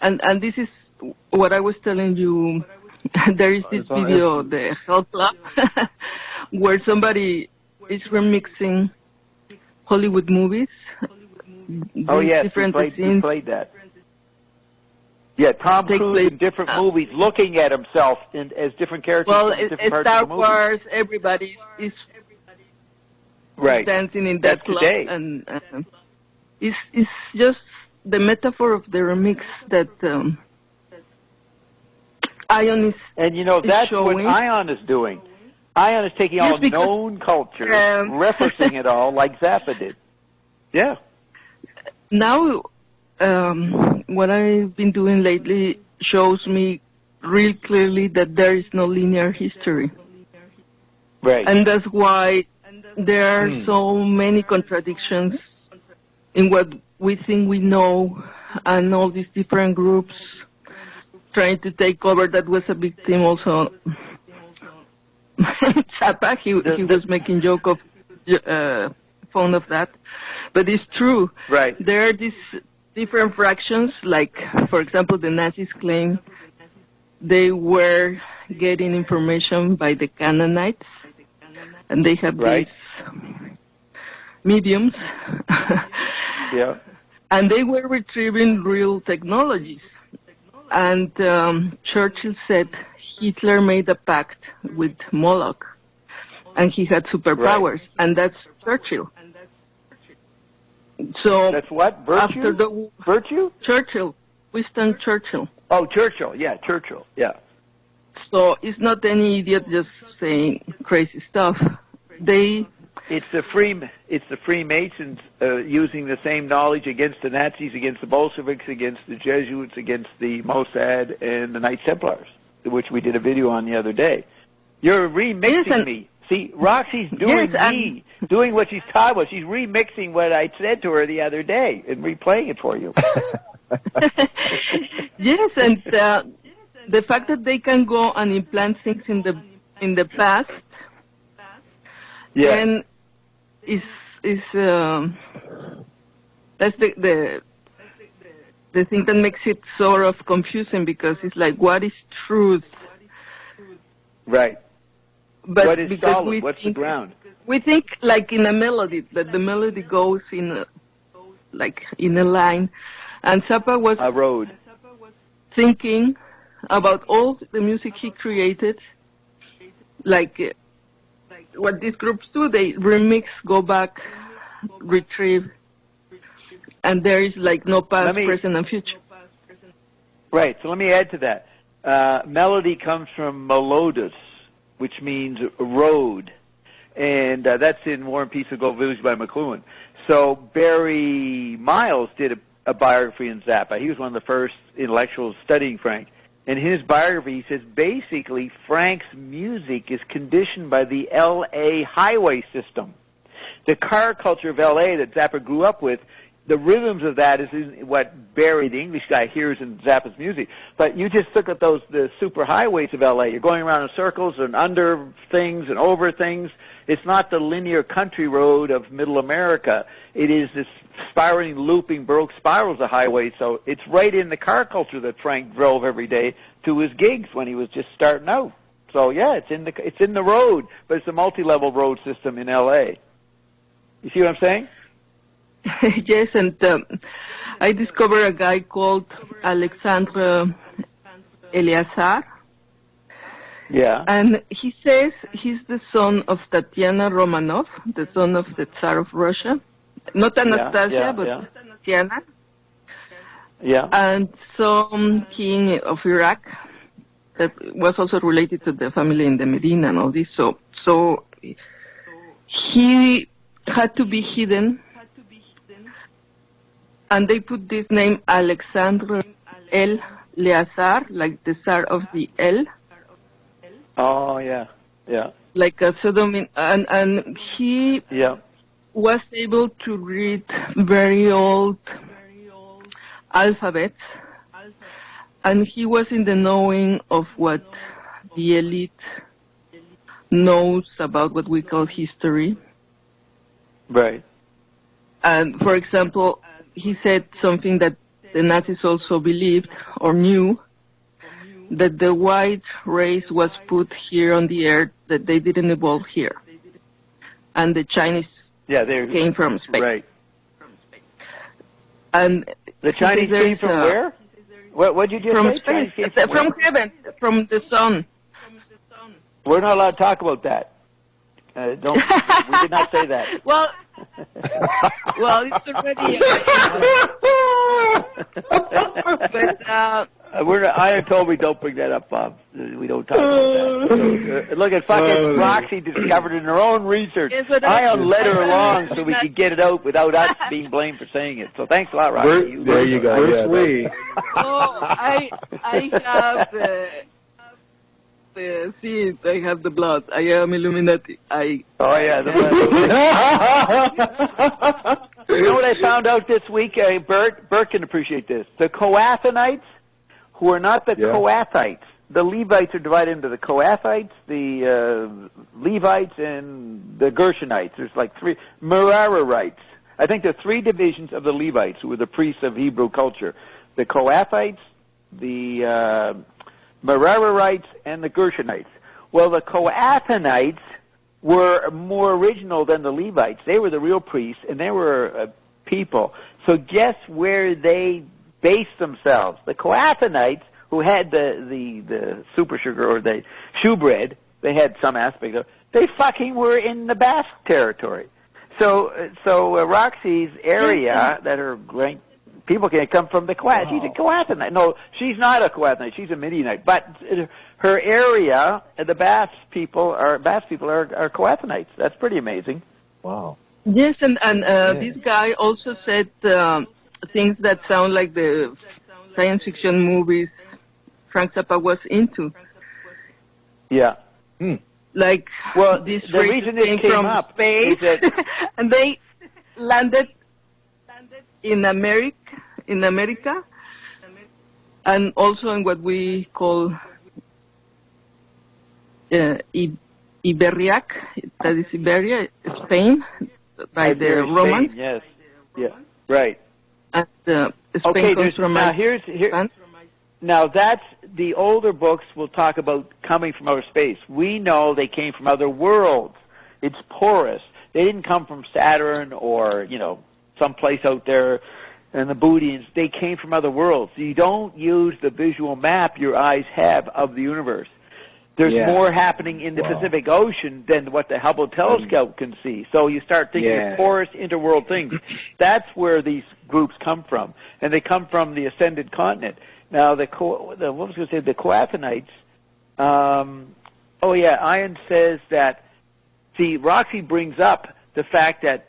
And this is what I was telling you. There is this video, the Health Club, where somebody is remixing Hollywood movies. Oh yes, you played that. Yeah, Tom Cruise in different movies, looking at himself as different characters. Well, in different parts Star of the movie. Wars, everybody is dancing in that club, and it's just the metaphor of the remix that Ion is. And that's showing. what Ion is doing. Ion is taking all known culture, referencing it all like Zappa did. Yeah. Now, what I've been doing lately shows me real clearly that there is no linear history. Right. And that's why there are so many contradictions in what we think we know, and all these different groups trying to take over. That was a big theme also. Zappa, he was making joke of fun of that, but it's true. Right. There are these different fractions, like, for example, the Nazis claim they were getting information by the Canaanites, and they have these mediums. And they were retrieving real technologies. And Churchill said Hitler made a pact with Moloch, and he had superpowers, and that's Churchill. So that's what? Virtue? After the Virtue? Churchill. Winston Churchill. Oh, Churchill. Yeah, Churchill. Yeah. So it's not any idiot just saying crazy stuff. It's the Freemasons using the same knowledge against the Nazis, against the Bolsheviks, against the Jesuits, against the Mossad and the Knights Templars, which we did a video on the other day. You're remixing me. See, Roxy's doing what she's taught about. She's remixing what I said to her the other day and replaying it for you. Yes, and the fact that they can go and implant things in the past, then is that's the thing that makes it sort of confusing, because it's like, what is truth? Right. But what is solid? What's the ground? We think like in a melody, that the melody goes in a line, and Zappa was a road. Thinking about all the music he created, like what these groups do, they remix, go back, retrieve, and there is like no past, present, and future. Right, so let me add to that. Melody comes from melodus, which means road, and that's in War and Peace of Gold Village by McLuhan. So Barry Miles did a biography in Zappa. He was one of the first intellectuals studying Frank. In his biography, he says basically Frank's music is conditioned by the L.A. highway system. The car culture of L.A. that Zappa grew up with, the rhythms of that is what Barry, the English guy, hears in Zappa's music. But you just look at the super highways of L.A. You're going around in circles and under things and over things. It's not the linear country road of middle America. It is this spiraling, looping, Baroque spirals of highways. So it's right in the car culture that Frank drove every day to his gigs when he was just starting out. So yeah, it's in the road, but it's a multi-level road system in L.A. You see what I'm saying? Yes, and I discovered a guy called Alexandre Eleazar. Yeah. And he says he's the son of Tatiana Romanov, the son of the Tsar of Russia. Not Anastasia, but Tatiana. Yeah. And some king of Iraq that was also related to the family in the Medina and all this. So he had to be hidden. And they put this name Alexandre El Leazar, like the Tsar of the El. Oh, yeah, yeah. Like a pseudonym. And he was able to read very old alphabets. And he was in the knowing of what the elite knows about what we call history. Right. And, for example, he said something that the Nazis also believed or knew, that the white race was put here on the earth, that they didn't evolve here. And the Chinese came from space. Right. And the Chinese came from where? What did you just say? From space. From heaven, from the sun. We're not allowed to talk about that. We did not say that. Well, it's already. I am told we don't bring that up, Bob. We don't talk about that. So, look at fucking Roxy discovered in her own research. I led her along so we could get it out without us being blamed for saying it. So thanks a lot, Roxy. There you go. I have. See, I have the blood. I am Illuminati. The blood. You know what I found out this week? Bert can appreciate this. The Kohathanites, who are not the Kohathites. The Levites are divided into the Kohathites, the Levites, and the Gershonites. There's like three. Merarites. I think there are three divisions of the Levites, who were the priests of Hebrew culture. The Kohathites, the Merarites, and the Gershonites. Well, the Kohathanites were more original than the Levites. They were the real priests, and they were people. So guess where they based themselves? The Kohathanites, who had the super sugar or the shewbread, they had some aspect of it, they fucking were in the Basque territory. Roxy's area that her great people can come from the Coath. She's a Coathonite. No, she's not a Coathonite. She's a Midianite. But her area, the Basque people are Coathonites. That's pretty amazing. Wow. Yes, and this guy also said things that sound like the science fiction movies Frank Zappa was into. Yeah. Like, the reason it came from up space, is that and they landed in America, and also in what we call Iberiac, that is Iberia, Spain, by the Romans. Yes. Yeah. Right. And Spain comes from Now that's the older books will talk about coming from outer space. We know they came from other worlds. It's porous. They didn't come from Saturn or, someplace out there in the Bootians. They came from other worlds. You don't use the visual map your eyes have of the universe. There's more happening in the Pacific Ocean than what the Hubble telescope can see. So you start thinking of porous interworld things. That's where these groups come from. And they come from the ascended continent. Now, the Coathonites, Ian says that, Roxy brings up the fact that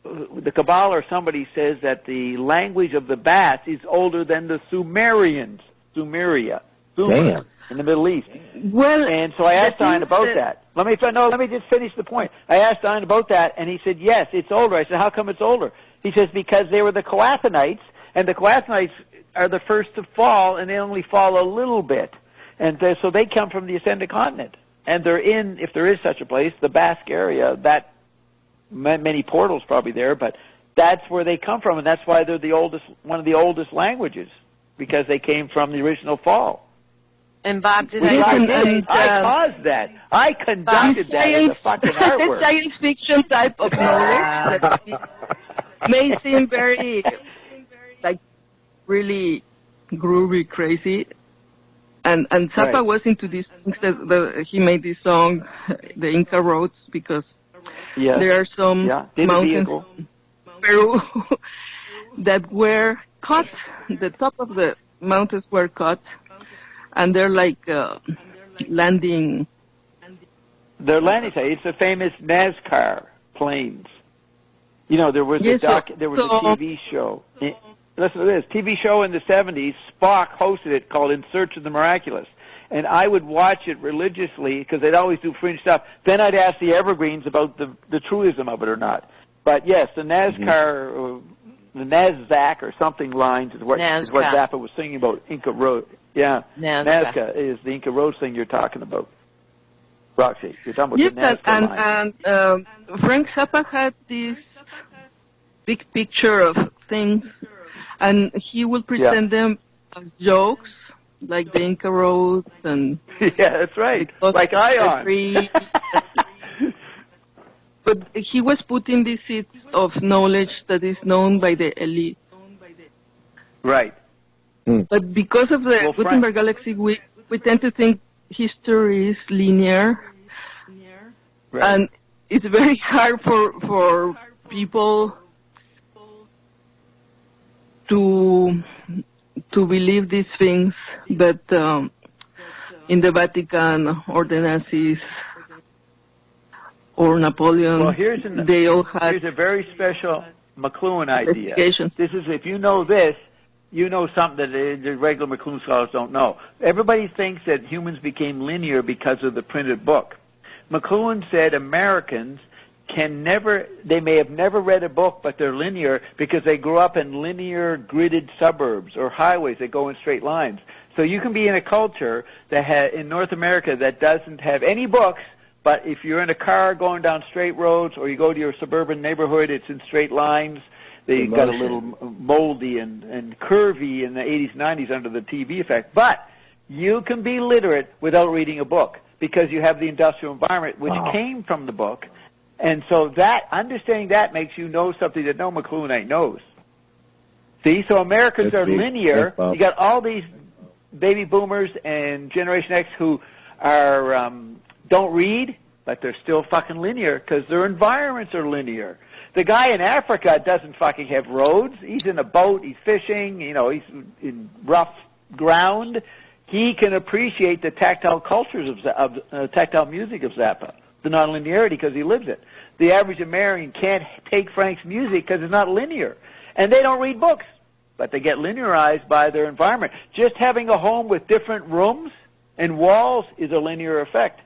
the Kabbalah or somebody says that the language of the Basque is older than the Sumerians, Sumeria, Damn. in the Middle East. Well, and so I asked Ian about that. Let me just finish the point. I asked Ian about that, and he said, yes, it's older. I said, how come it's older? He says, because they were the Coathonites, and the Coathonites are the first to fall, and they only fall a little bit. And so they come from the ascended continent. And they're in, if there is such a place, the Basque area, that many portals probably there, but that's where they come from, and that's why they're one of the oldest languages, because they came from the original fall. And Bob, I caused that. I conducted that as a fucking artwork. Science fiction type of knowledge that may seem very, really groovy, crazy. And Zappa was into these things that he made this song, the Inca Roads, because there are some mountains in Peru that were cut. The top of the mountains were cut, and they're like landing. They're landing sites. It's the famous NASCAR planes. There was a TV show. Listen to this, TV show in the 70s, Spock hosted it called In Search of the Miraculous. And I would watch it religiously because they'd always do fringe stuff. Then I'd ask the Evergreens about the truism of it or not. But yes, the NASCAR, the NASDAQ or something lines is what Zappa was singing about, Inca Road. Yeah, Nazca is the Inca Road thing you're talking about. Roxy, you're talking about the Nazca line. And Frank Zappa had this big picture of things, and he would present them as jokes, like the Inca Roads and... Yeah, that's right. Like Ion. But he was putting these seeds of knowledge that is known by the elite. Right. But because of the Gutenberg Galaxy, we tend to think history is linear. Right. And it's very hard for people to believe these things that in the Vatican or the Nazis or Napoleon, they all had... Here's a very special McLuhan idea. This is, if you know this, you know something that the regular McLuhan scholars don't know. Everybody thinks that humans became linear because of the printed book. McLuhan said Americans they may have never read a book, but they're linear because they grew up in linear gridded suburbs or highways that go in straight lines. So you can be in a culture that in North America that doesn't have any books, but if you're in a car going down straight roads or you go to your suburban neighborhood, it's in straight lines. They got a little moldy and curvy in the 80s, 90s under the TV effect. But you can be literate without reading a book because you have the industrial environment, which came from the book. And so understanding that makes you know something that no McLuhanite knows. See, so Americans are linear. You got all these baby boomers and Generation X who are don't read, but they're still fucking linear because their environments are linear. The guy in Africa doesn't fucking have roads. He's in a boat. He's fishing. You know, he's in rough ground. He can appreciate the tactile cultures of tactile music of Zappa, the nonlinearity, because he lives it. The average American can't take Frank's music because it's not linear. And they don't read books, but they get linearized by their environment. Just having a home with different rooms and walls is a linear effect.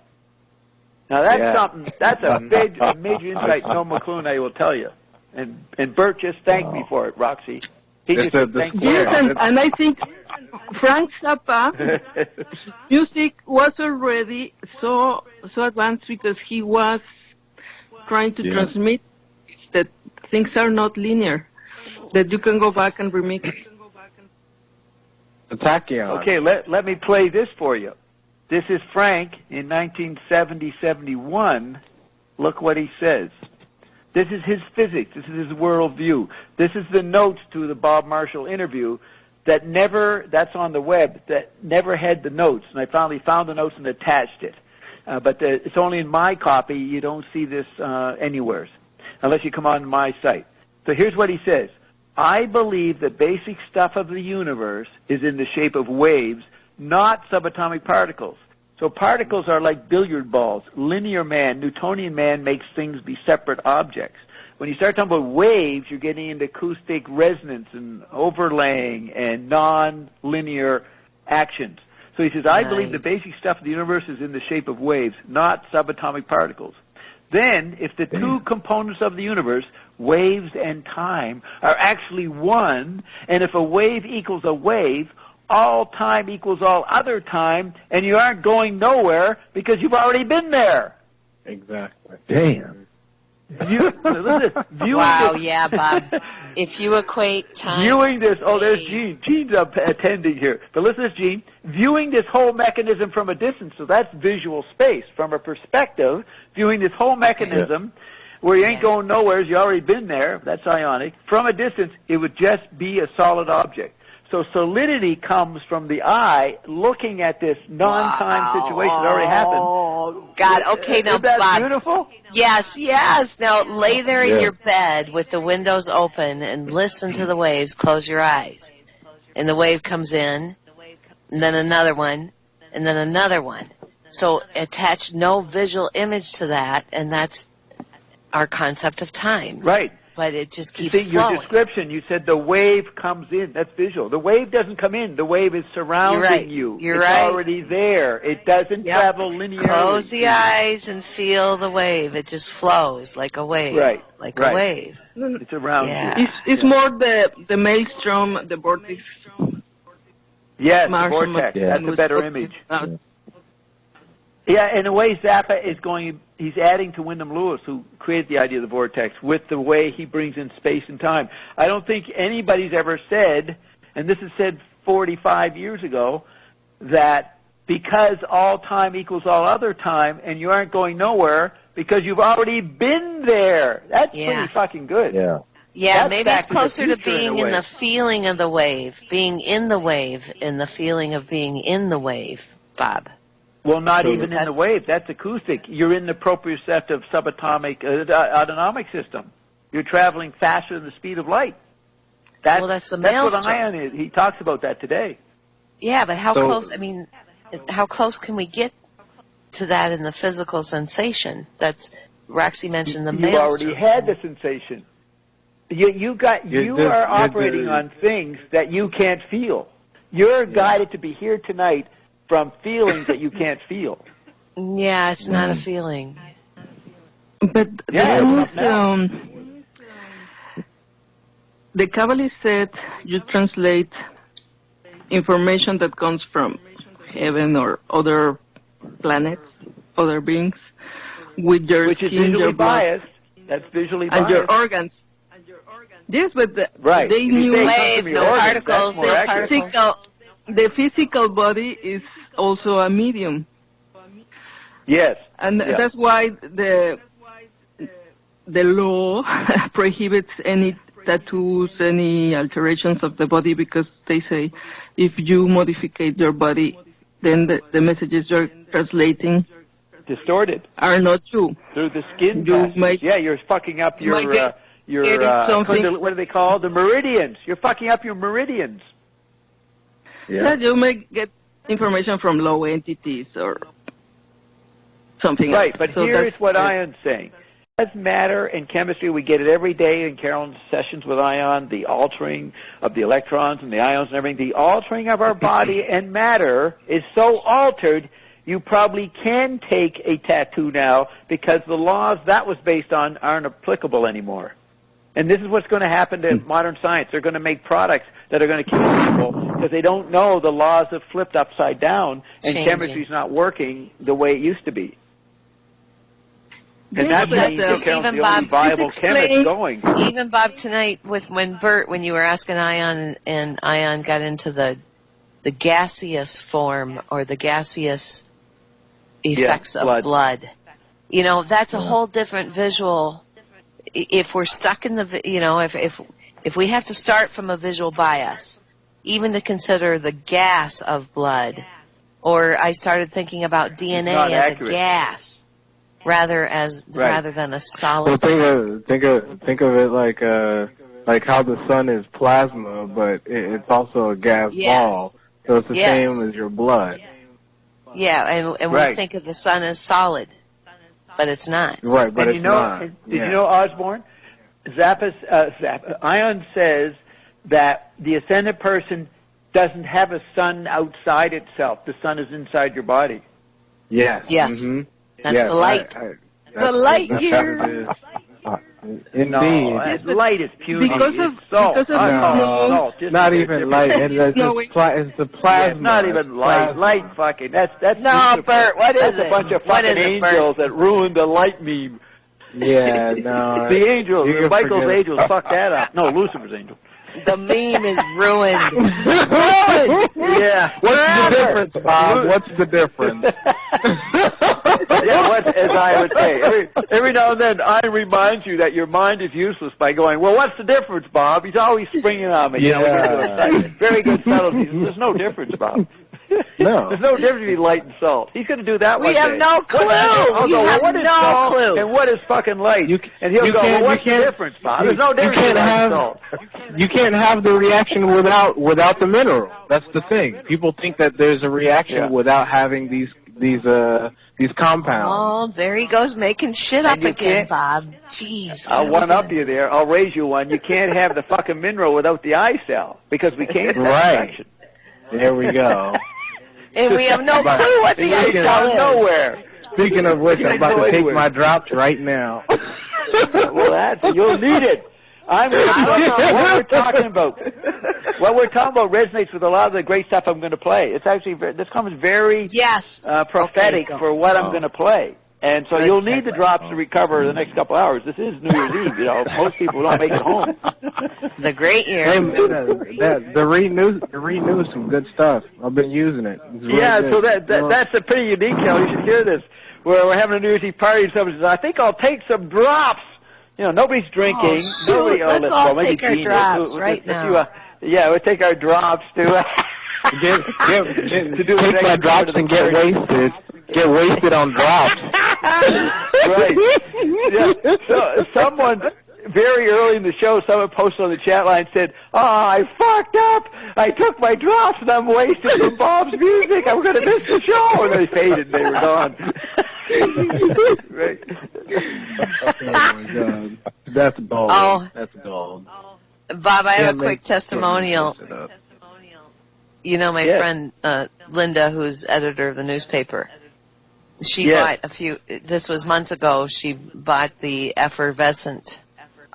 Now that's something, that's a major insight no McLuhan I will tell you. And Bert just thanked me for it, Roxy. He just thanked me. Yes, and I think Frank Zappa, music was already so advanced because he was trying to transmit that things are not linear, that you can go back and remix. Okay, let me play this for you. This is Frank in 1970-71. Look what he says. This is his physics. This is his worldview. This is the notes to the Bob Marshall interview that's on the web, that never had the notes. And I finally found the notes and attached it. But it's only in my copy. You don't see this anywhere, unless you come on my site. So here's what he says. I believe the basic stuff of the universe is in the shape of waves, not subatomic particles. So particles are like billiard balls. Linear man, Newtonian man, makes things be separate objects. When you start talking about waves, you're getting into acoustic resonance and overlaying and non-linear actions. So he says, I believe the basic stuff of the universe is in the shape of waves, not subatomic particles. Then, if the two components of the universe, waves and time, are actually one, and if a wave equals a wave, all time equals all other time, and you aren't going nowhere because you've already been there. Exactly. Damn. Wow, yeah, Bob. If you equate time... Viewing this... Oh, there's Gene. Gene's attending here. But listen to this, Gene. Viewing this whole mechanism from a distance, so that's visual space. From a perspective, viewing this whole mechanism, where you ain't going nowhere, you've already been there, that's ionic. From a distance, it would just be a solid object. So solidity comes from the eye looking at this non-time situation that already happened. Oh, God. Okay, now, Isn't that Bob. Beautiful? Yes. Now, lay there in your bed with the windows open and listen to the waves. Close your eyes. And the wave comes in, and then another one, and then another one. So attach no visual image to that, and that's our concept of time. Right. But it just keeps flowing. Your description, you said the wave comes in. That's visual. The wave doesn't come in. The wave is surrounding you. It's already there. It doesn't travel linearly. Close the eyes and feel the wave. It just flows like a wave. Right. Like a wave. It's around you. It's more the maelstrom, the vortex. Yes, the vortex. That's a better image. Yeah, in a way, Zappa is he's adding to Wyndham Lewis, who created the idea of the vortex, with the way he brings in space and time. I don't think anybody's ever said, and this is said 45 years ago, that because all time equals all other time, and you aren't going nowhere because you've already been there. That's pretty fucking good. Yeah, maybe it's closer to being in the feeling of the wave, being in the wave, and the feeling of being in the wave, Bob. Well, not even in the wave. That's acoustic. You're in the proprioceptive subatomic autonomic system. You're traveling faster than the speed of light. That's the maelstrom. That's what ion is. He talks about that today. Yeah, but how close? I mean, how close can we get to that in the physical sensation? That's Roxy mentioned the maelstrom. You already had the sensation. You are operating on things that you can't feel. You're guided to be here tonight from feelings that you can't feel. Yeah, it's not a feeling. But the Kabbalist said you translate information that comes from heaven or other planets, other beings, with your which skin, is visually your biased. That's visually biased. And your organs. Yes, but they knew wave, no particles, the physical body is also a medium. Yes. And that's why the law prohibits any tattoos, any alterations of the body, because they say if you modify your body, then the messages you're translating distorted are not true. Through the skin. You're fucking up your what do they call the meridians? You're fucking up your meridians. Yeah, you may get information from low entities or something else. Right, but here's what Ion's saying. As matter and chemistry, we get it every day in Carolyn's sessions with Ion, the altering of the electrons and the ions and everything. The altering of our body and matter is so altered, you probably can take a tattoo now because the laws that was based on aren't applicable anymore. And this is what's going to happen to modern science. They're going to make products that are going to kill people because they don't know the laws have flipped upside down and chemistry's not working the way it used to be. And that's the only viable chemist going. Even Bob tonight when you were asking Ion and Ion got into the gaseous form or the gaseous effects of blood. You know, that's a whole different visual. If we're stuck in if we have to start from a visual bias, even to consider the gas of blood, or I started thinking about DNA as a gas rather than a solid. Well, think of it like how the sun is plasma, but it's also a gas ball, so it's the same as your blood. Yeah, and we think of the sun as solid. But it's not. Right, but it's not. Did you know, Osborne? Zappa, Ion says that the ascended person doesn't have a sun outside itself. The sun is inside your body. Yes. Yes. Mm-hmm. That's the light. The light year. Indeed. No, light is puny. Because of salt. Salt. Not even light. It's the plasma. It's not even light. Light fucking. That's no, Bert. What is it? That's a bunch of fucking angels that ruined the light meme. Yeah, no. The angels. Michael's angels fucked that up. No, Lucifer's angel. The meme is ruined. Ruined. Yeah. What's the difference, Bob? What's the difference? Yeah, as I would say. Every now and then, I remind you that your mind is useless by going, well, what's the difference, Bob? He's always springing on me. Yeah. You know, very good subtlety. There's no difference, Bob. No. There's no difference between light and salt. He's going to do that one day. We have no clue. What is salt and what is fucking light? And he'll go, well, what's the difference, Bob? There's no difference between light and salt. You can't have the reaction without the mineral. That's the thing. People think that there's a reaction without having these compounds. Oh, there he goes making shit up again, Bob. Jeez. I'll one-up you there. I'll raise you one. You can't have the fucking mineral without the eye cell because we can't have that reaction. There we go. And we have no clue what the eye cell is. Nowhere. Speaking of which, I'm about to take my drops right now. Well, you'll need it. What we're talking about resonates with a lot of the great stuff I'm going to play. It's actually this comes very prophetic for what I'm going to play. And so you'll need the drops to recover the next couple hours. This is New Year's Eve. You know, most people don't make it home. The great year. The renew is some good stuff. I've been using it. So that's a pretty unique, Kelly. You should hear this. Where we're having a New Year's Eve party and somebody says, I think I'll take some drops. You know, nobody's drinking. Let's all take our drops right now. We'll take our drops to take my drops and get wasted. Get wasted on drops. Right. Yeah. So someone very early in the show, someone posted on the chat line said, I fucked up. I took my drops and I'm wasted from Bob's music. I'm going to miss the show. And they faded and they were gone. Right. Oh, my God. That's gold. That's gold. Bob, I have a quick testimonial. You know my friend Linda, who's editor of the newspaper. She bought this was months ago, she bought the effervescent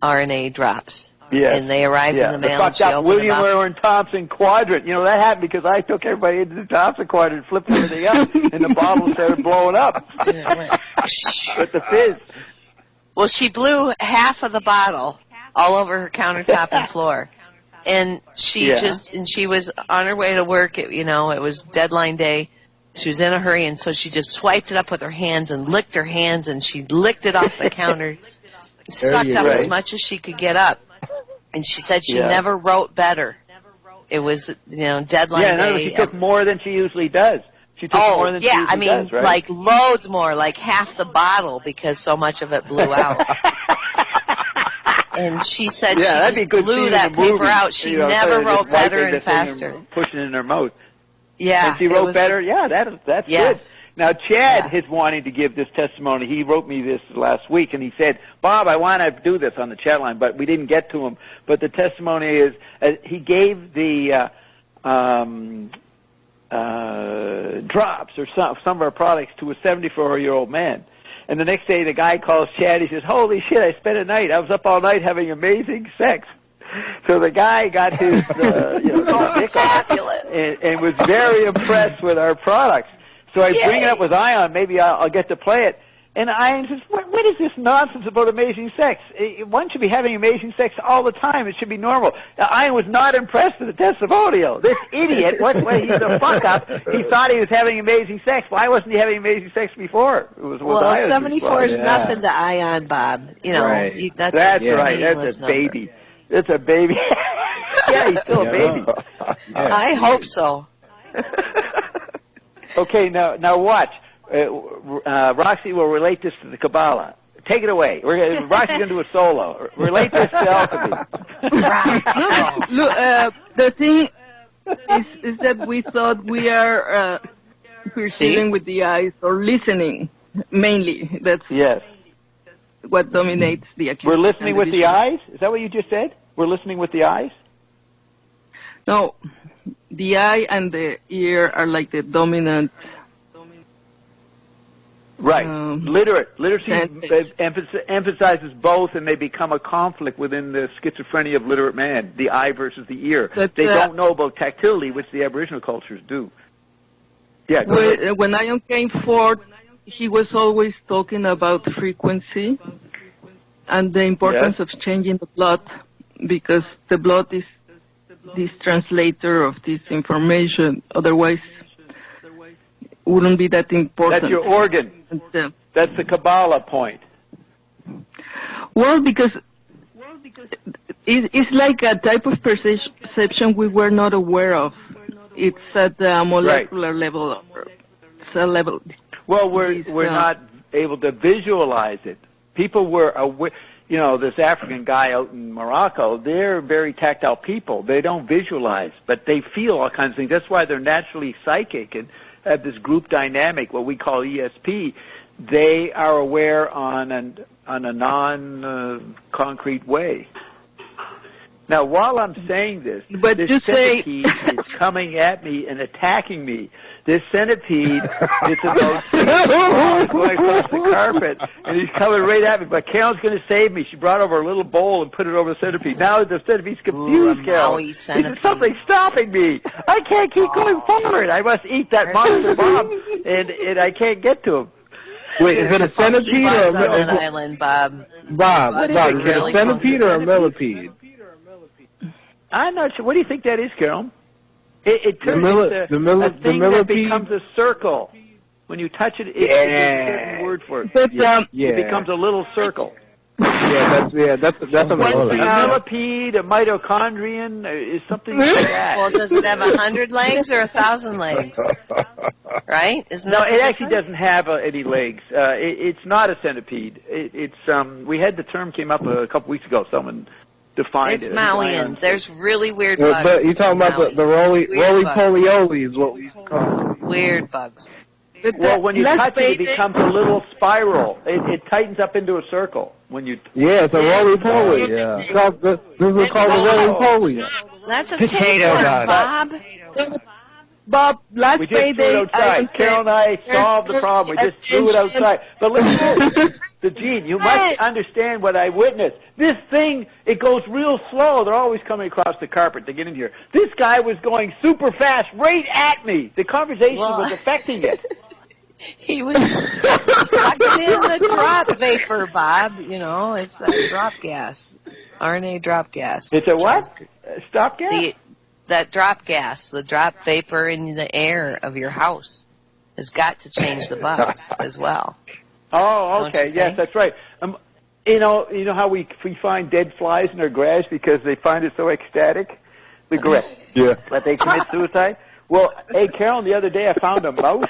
RNA drops. Yeah. And they arrived in the mail. Fucked up William Warren Thompson quadrant. You know, that happened because I took everybody into the Thompson quadrant, flipped everything up, and the bottle started blowing up. With the fizz. Well, she blew half of the bottle all over her countertop and floor. And she she was on her way to work. It was deadline day. She was in a hurry, and so she just swiped it up with her hands and licked her hands, and she licked it off the counter, sucked up as much as she could get up. And she said she never wrote better. It was, deadline day. No, she took more than she usually does. She took more than she usually does, right? Like loads more, like half the bottle because so much of it blew out. And she said she just blew that paper out. She never wrote better and faster. Pushing it in her mouth. Yeah. And she wrote better. Yeah, that's good. Now, Chad is wanting to give this testimony. He wrote me this last week, and he said, Bob, I want to do this on the chat line, but we didn't get to him. But the testimony is, he gave the drops or some of our products to a 74-year-old man. And the next day, the guy calls Chad. He says, holy shit, I spent a night. I was up all night having amazing sex. So the guy got his dick off and was very impressed with our products. So I bring it up with Ion. Maybe I'll get to play it. And Ion says, what is this nonsense about amazing sex? One should be having amazing sex all the time. It should be normal. Ion was not impressed with the testimonial. This idiot, he's a fuck-up. He thought he was having amazing sex. Why wasn't he having amazing sex before? It was 74 is nothing to Ion, Bob. You know, right. That's right. That's a baby. It's a baby. Yeah, he's still a baby. I hope so. Okay, now watch. Roxy will relate this to the Kabbalah. Take it away. Roxy's going to do a solo. Relate this to alchemy. Look, the thing is that we thought we are perceiving with the eyes or listening mainly. That's what dominates the accusation. We're listening with the eyes? Is that what you just said? We're listening with the eyes? No. The eye and the ear are like the dominant. Right. Literacy emphasizes both, and they become a conflict within the schizophrenia of literate man, the eye versus the ear. They don't know about tactility, which the Aboriginal cultures do. Yeah, when Ion came forth, he was always talking about frequency and the importance of changing the blood, because the blood is this translator of this information. Otherwise, wouldn't be that important. That's your organ. That's the Kabbalah point. Well, because it's like a type of perception we were not aware of. It's at the molecular level, or cell level. Well, we're not able to visualize it. People were aware. You know, this African guy out in Morocco, they're very tactile people. They don't visualize, but they feel all kinds of things. That's why they're naturally psychic and have this group dynamic, what we call ESP. They are aware on a non-concrete way. Now, while I'm saying this, this centipede is coming at me and attacking me. This centipede is about 6 feet going across the carpet, and he's coming right at me. But Carol's going to save me. She brought over a little bowl and put it over the centipede. Now the centipede's confused, Carol. There's something stopping me. I can't keep going forward. I must eat that monster Bob, and I can't get to him. Wait, is it a centipede or an island, Bob? Bob, is it a centipede or a millipede? I'm not sure. What do you think that is, Carol? It turns into a thing that becomes a circle. When you touch it, it's a certain word for it. It becomes a little circle. That's a millipede. A millipede, a mitochondrion, is something like that. Well, does it have 100 legs or 1,000 legs? Right? No, it actually doesn't have any legs. It's not a centipede. We had the term came up a couple weeks ago. Someone defined it. It's Mauian. There's really weird bugs. But you're talking about the roly-poly-oly is what we call it. Weird bugs. Well, when you touch it, it becomes a little spiral. It tightens up into a circle. When you it's a roly-poly. Yeah. This is called a roly-poly. That's a tapeworm, Bob. Bob, last we just Payday, threw it outside. Carol and I solved the problem. We just threw it outside. But listen, Gene, you must understand what I witnessed. This thing, it goes real slow. They're always coming across the carpet to get in here. This guy was going super fast right at me. The conversation was affecting it. He was sucking in the drop vapor, Bob. You know, it's that drop gas, RNA drop gas. It's a what? Stop gas? That drop gas, the drop vapor in the air of your house has got to change the bugs as well. Oh, okay. Yes, that's right. You know how we find dead flies in our grass because they find it so ecstatic? The grass. Yeah. But they commit suicide? Well, hey, Carol, the other day I found a mouse.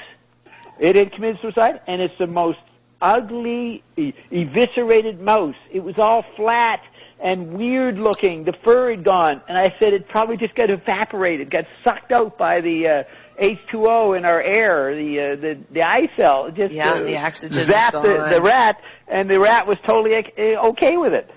It had committed suicide, and it's the most ugly, eviscerated mouse. It was all flat and weird looking. The fur had gone. And I said it probably just got evaporated, got sucked out by the H2O in our air, the eye cell. Just the oxygen zapped the rat, and the rat was totally okay with it.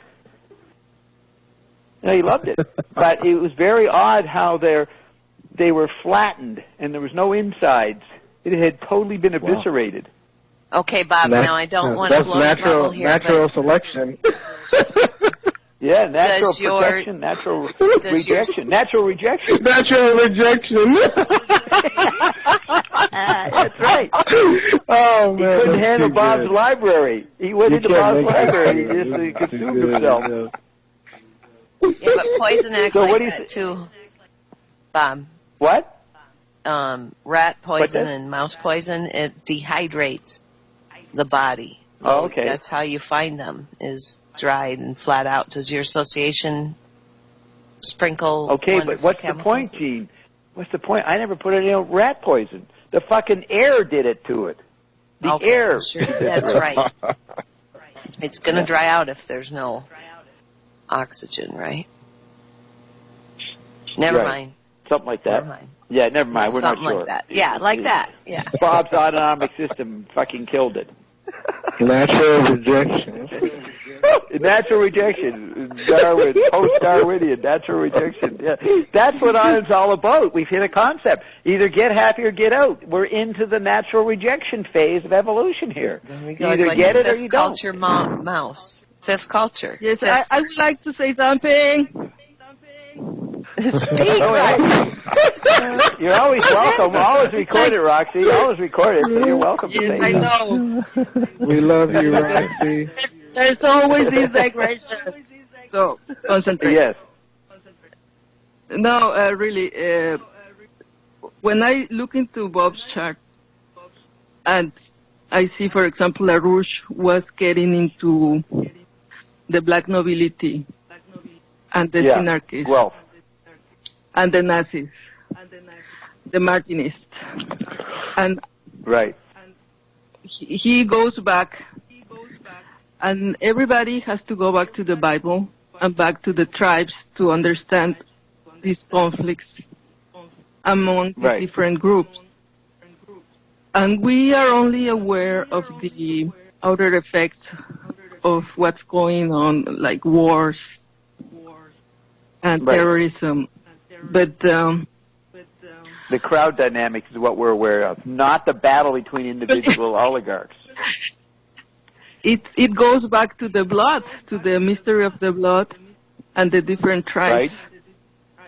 No, he loved it. But it was very odd how they were flattened, and there was no insides. It had totally been eviscerated. Okay, Bob, now I don't want to blow trouble here. Natural selection. Yeah, natural protection, natural rejection. Natural rejection. Natural rejection. That's right. Oh, man. He couldn't handle Bob's library. He went into Bob's library. He just consumed himself. Yeah, but poison acts that too, Bob. What? Rat poison and mouse poison, it dehydrates the body. Oh, okay. That's how you find them, is dried and flat out. Does your association sprinkle but what's chemicals? The point, Gene? What's the point? I never put any rat poison. The fucking air did it to it. The air. Sure, that's right. It's going to dry out if there's no oxygen, right? Never mind. Something like that. Never mind. Yeah, never mind. We're not sure. Something like that. Yeah, like that. Yeah. Bob's autonomic system fucking killed it. Natural rejection. Natural rejection. Darwin, post-Darwinian, natural rejection. Yeah. That's what iron's all about. We've hit a concept. Either get happy or get out. We're into the natural rejection phase of evolution here. You either get it or you don't. Fifth culture mouse. Fifth culture. Yes, I would like to say something. Speak, Roxy. You're always welcome. Always record it, Roxy. Always record it, so you're welcome to say I know. We love you, Roxy. There's always this digression. So, concentrate. Yes. No, really, when I look into Bob's chart, and I see, for example, LaRouche was getting into the black nobility and the synarchists. Wealth. And the Nazis, the Martinists, and he goes back, and everybody has to go back to the Bible and back to the tribes to understand these conflicts among the different groups. And we are only aware of the outer effects of what's going on, like wars and terrorism. But the crowd dynamics is what we're aware of, not the battle between individual oligarchs. It goes back to the blood, to the mystery of the blood and the different tribes. Right.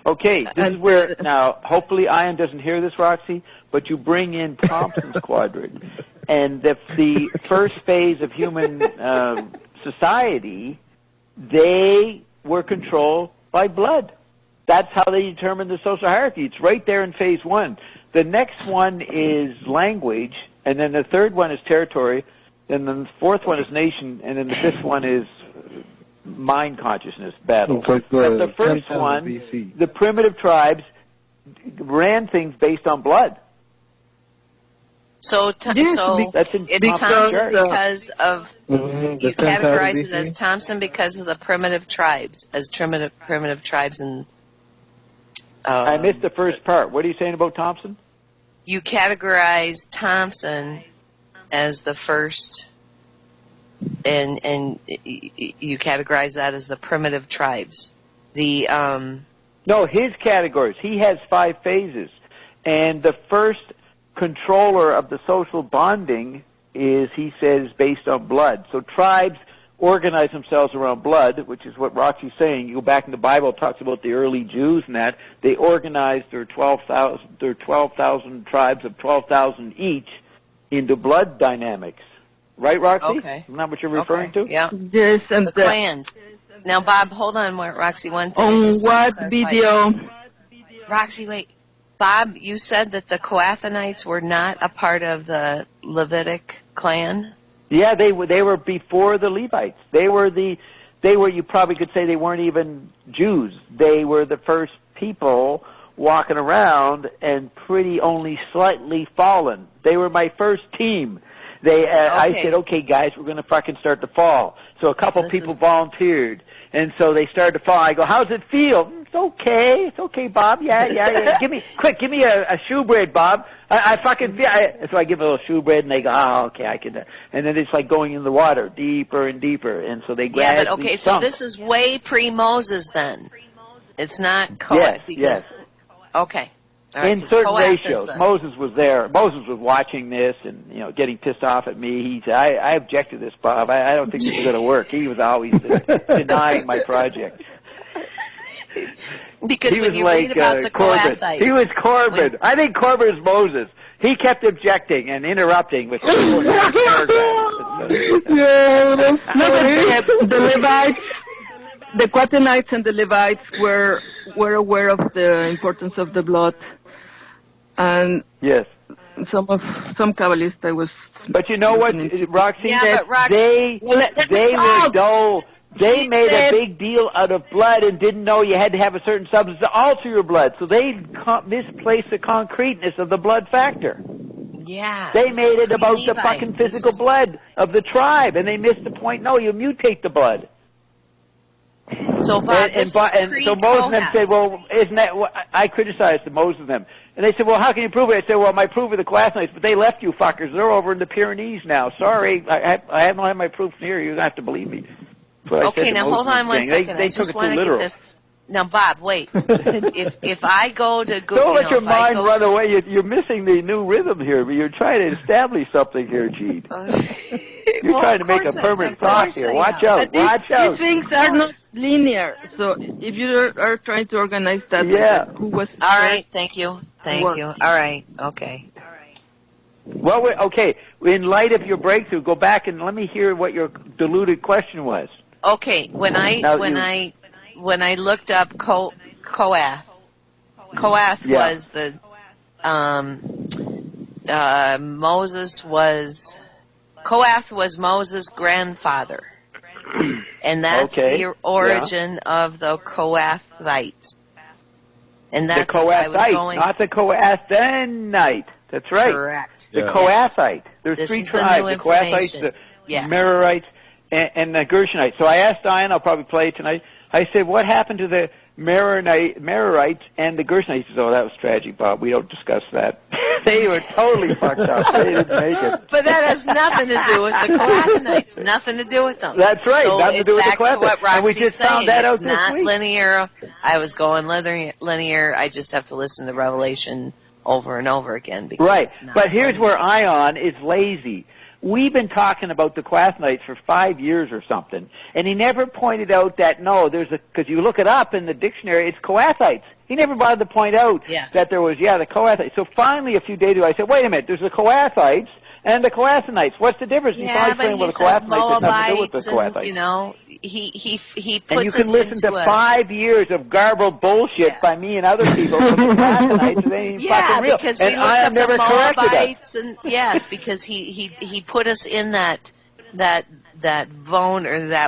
Okay, this is where, now, hopefully Ian doesn't hear this, Roxy, but you bring in Thompson's quadrant. And the first phase of human society, they were controlled by blood. That's how they determine the social hierarchy. It's right there in phase one. The next one is language, and then the third one is territory, then the fourth one is nation, and then the fifth one is mind consciousness battle. But the first one, BC. The primitive tribes ran things based on blood. So it's Thompson because of, you categorize it as Thompson because of the primitive tribes, as primitive tribes. And I missed the first part. What are you saying about Thompson? You categorize Thompson as the first, and you categorize that as the primitive tribes. No, his categories. He has 5 phases, and the first controller of the social bonding is, he says, based on blood. So tribes organize themselves around blood, which is what Roxy's saying. You go back in the Bible, it talks about the early Jews and that. They organized their 12,000 tribes of 12,000 each into blood dynamics. Right, Roxy? Okay. Isn't that what you're referring to? Yeah. Yes, and the clans. Now, Bob, hold on, Roxy, one thing. On what video? Roxy, wait. Bob, you said that the Coathonites were not a part of the Levitic clan? Yeah, they were before the Levites. They were, you probably could say they weren't even Jews. They were the first people walking around and pretty only slightly fallen. They were my first team. I said, okay, guys, we're going to fucking start the fall. So a couple people volunteered, and so they started to fall. I go, how's it feel? It's okay, Bob. Yeah. Give me a shoe braid, Bob. I fucking feel. So I give a little shoe braid, and they go, oh, okay, I can. And then it's like going in the water deeper and deeper, and so they gradually but okay, sunk. So this is way pre-Moses then. It's not Kohath yes. Okay. Right, in certain ratios. Moses was there. Moses was watching this and, getting pissed off at me. He said, I object to this, Bob. I don't think this is going to work. He was always denying my project. Because he when was you like read about the Corbin. Kohathites. He was Corbin. I think Corbin is Moses. He kept objecting and interrupting with paragraphs. The Levites, the Quatenites and the Levites were aware of the importance of the blood, and yes, some Kabbalists I was. But you know what, Roxy? Yeah, but they were dull. They made a big deal out of blood and didn't know you had to have a certain substance to alter your blood. So they misplaced the concreteness of the blood factor. Yeah. They made it about the fucking physical blood of the tribe, and they missed the point. No, you mutate the blood. So Bob, so Moses and them said, well, isn't that what I criticized the Moses and them? And they said, well, how can you prove it? I said, well, my proof of the Quatenites, but they left you fuckers. They're over in the Pyrenees now. Sorry, I don't have my proof here. You're going to have to believe me. Okay, now hold on one second. They I just took it want too to literal. get this. Now, Bob, wait. if I go to Google, don't let your mind run away. You're missing the new rhythm here. But you're trying to establish something here, Gene. You're trying to make a permanent thought here. Watch out! Watch out! These things are not linear. So if you are trying to organize that, who was all right? Thank you. All right. Okay. Well, okay. In light of your breakthrough, go back and let me hear what your diluted question was. Okay, when I looked up Kohath was the Kohath was Moses' grandfather, and that's the origin of the Kohathites. And that's the Kohathite, not the Kohathenite. That's right. Correct. The Kohathite. There's three tribes: the Kohathites, the Merarites, and the Gershonites. So I asked Diane, I'll probably play it tonight. I said, what happened to the Merarites and the Gershonites? He said, oh, that was tragic, Bob. We don't discuss that. They were totally fucked up. They didn't make it. But that has nothing to do with the Kohathonites. Nothing to do with them. That's right. So nothing to do with the Kohathonites. And we just found that out this week. It's not linear. I was going linear. I just have to listen to Revelation over and over again. Right. But here's where Ion is lazy. We've been talking about the Quatenites for 5 years or something, and he never pointed out that, because you look it up in the dictionary, it's Kohathites. He never bothered to point out that there was, the Kohathites. So finally, a few days ago, I said, wait a minute, there's the Kohathites and the Kohathonites. What's the difference? Yeah, but he says Moabites, and, he puts and you can listen to 5 years of garbled bullshit by me and other people from the Kohathonites. They ain't fucking real. Because we looked up the Moabites, and because he put us in that that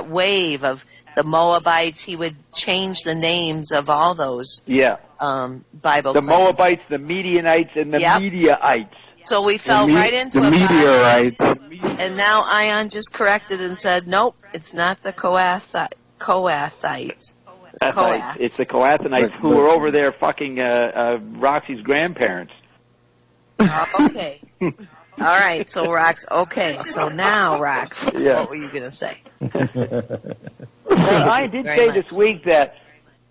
wave of the Moabites. He would change the names of all those Bible the claims. Moabites, the Midianites, and the Mediaites. So we fell right into the meteorites. And now Ion just corrected and said, nope, it's not the Kohathites. It's the Kohathonites who were over there fucking Roxy's grandparents. Okay. All right, so Rox, so now, Rox, what were you going to say? Well, I did say this week that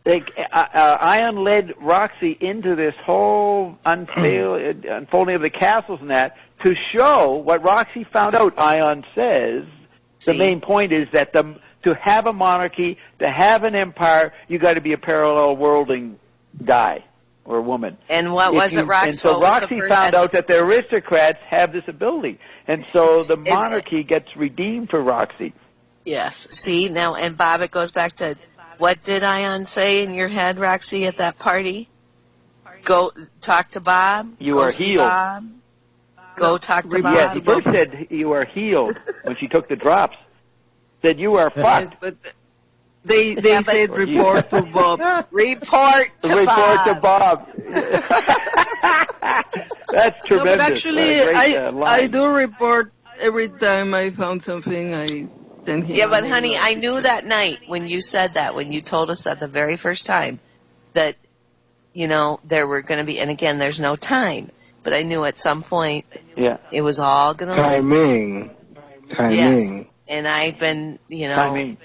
Ion led Roxy into this whole unfolding of the castles and that to show what Roxy found out. Ion says the main point is that to have a monarchy, to have an empire, you got to be a parallel worlding guy or woman. And what was it, Roxy? And so Roxy found out that the aristocrats have this ability, and so the monarchy gets redeemed for Roxy. Yes. See now, and Bob, it goes back to. What did Ion say in your head, Roxy, at that party? Go talk to Bob. You are healed. Bob. Go talk to Bob. Yes, he first said you are healed when she took the drops. Said you are fucked. But they said report to Bob. Report to Bob. That's tremendous. But actually, I do report every time I found something, I sent him. Yeah, but honey, I knew that night when you said that, when you told us that the very first time, that, there were going to be, and again, there's no time, but I knew at some point it was all going to... Timing. Yes. And I've been, Timing.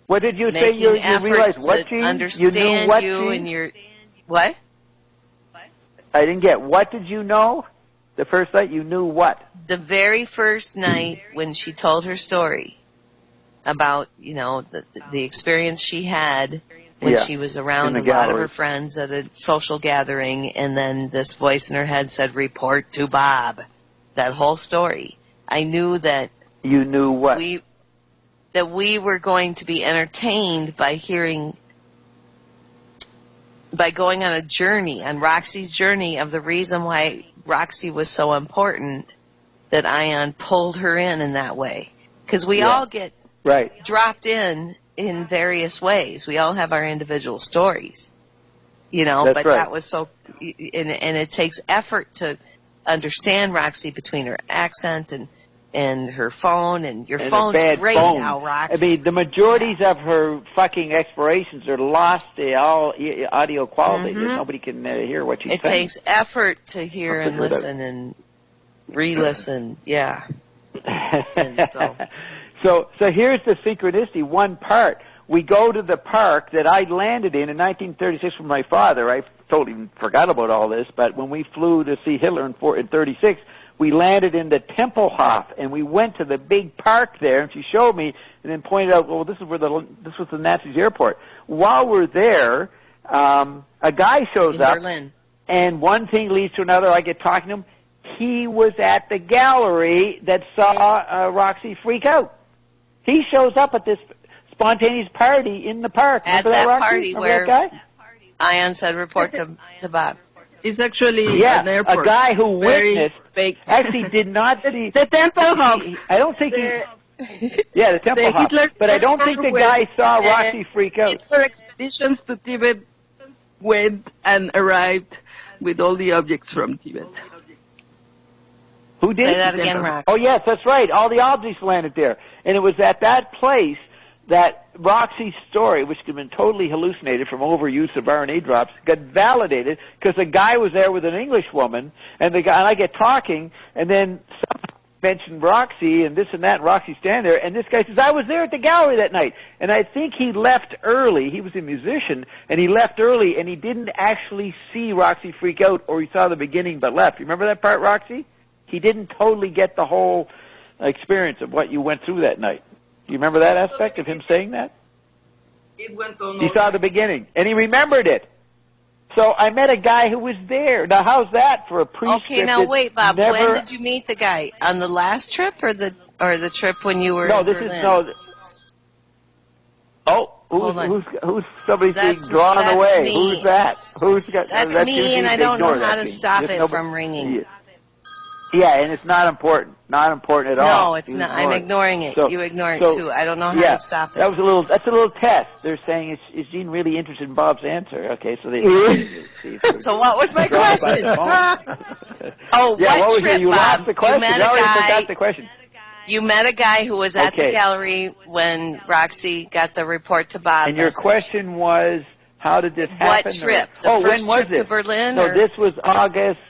What did you say? You realized what, Gene? Understand you knew what, you and your... What? I didn't get. What did you know? The first night you knew what? The very first night when she told her story about, the experience she had when she was around a lot of her friends at a social gathering, and then this voice in her head said, "Report to Bob." That whole story. I knew that... You knew what? That we were going to be entertained by going on a journey, on Roxy's journey of the reason why Roxy was so important, that Ion pulled her in that way. Because we all get dropped in various ways. We all have our individual stories, but that was so, and it takes effort to understand Roxy between her accent and her phone, and your phone's great now, Roxy. I mean, the majorities of her fucking explorations are lost to all audio quality. Nobody can hear what she's saying. It takes effort to hear and listen and re-listen, And so here's the synchronicity, one part. We go to the park that I landed in 1936 with my father. I totally forgot about all this, but when we flew to see Hitler in 36, we landed in the Tempelhof, and we went to the big park there, and she showed me, and then pointed out, well, this was the Nazis' airport. While we're there, a guy shows up, Berlin. And one thing leads to another. I get talking to him. He was at the gallery that saw Roxy freak out. He shows up at this spontaneous party in the park. At that party where Ion said, "Report to Bob." It's actually an airport. A guy who witnessed, actually did not see... The Tempelhof. I don't think the Tempelhof. But I don't think the guy saw Roxy freak out. Hitler expeditions to Tibet went and arrived with all the objects from Tibet. Who did? Say that again, Rox. Oh, yes, that's right. All the objects landed there. And it was at that place that Roxy's story, which had been totally hallucinated from overuse of RNA drops, got validated because the guy was there with an English woman, and I get talking, and then someone mentioned Roxy and this and that, and Roxy standing there, and this guy says, "I was there at the gallery that night." And I think he left early. He was a musician, and he left early, and he didn't actually see Roxy freak out, or he saw the beginning but left. You remember that part, Roxy? He didn't totally get the whole experience of what you went through that night. Do you remember that aspect of him saying that? It went on. He saw the beginning, and he remembered it. So I met a guy who was there. Now, how's that for a priest? Okay, now wait, Bob. When did you meet the guy? On the last trip, or the trip when you were in Berlin? Who's somebody being drawn away? Me. Who's that? That's me, and I don't know how to stop it from ringing. Yeah, and it's not important. Not important at all. No, it's not. I'm ignoring it. You ignore it too. I don't know how to stop it. That's a little test. They're saying, is Gene really interested in Bob's answer? Okay, so they So what was my question? What trip, trip, you Bob? lost the question. You forgot the question. You met a guy who was at the gallery when Roxy got the report to Bob. And your question was, how did this happen? What trip? The first when was trip to Berlin? So this was August.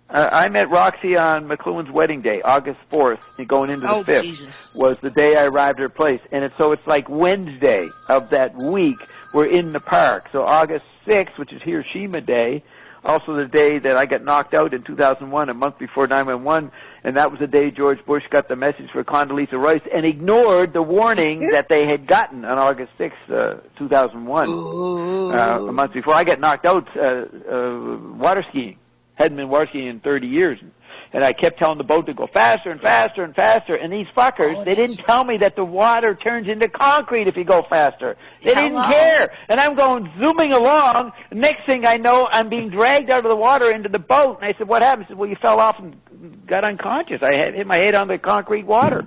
I met Roxy on McLuhan's wedding day, August 4th, going into the 5th, Jesus. Was the day I arrived at her place. And it's like Wednesday of that week, we're in the park. So August 6th, which is Hiroshima Day, also the day that I got knocked out in 2001, a month before 9/11, and that was the day George Bush got the message for Condoleezza Rice and ignored the warning that they had gotten on August 6th, 2001, a month before. I got knocked out water skiing. Hadn't been water skiing in 30 years. And I kept telling the boat to go faster and faster and faster. And these fuckers, they didn't tell me that the water turns into concrete if you go faster. They didn't care. And I'm going zooming along. Next thing I know, I'm being dragged out of the water into the boat. And I said, "What happened?" He said, "Well, you fell off and got unconscious. I hit my head on the concrete water."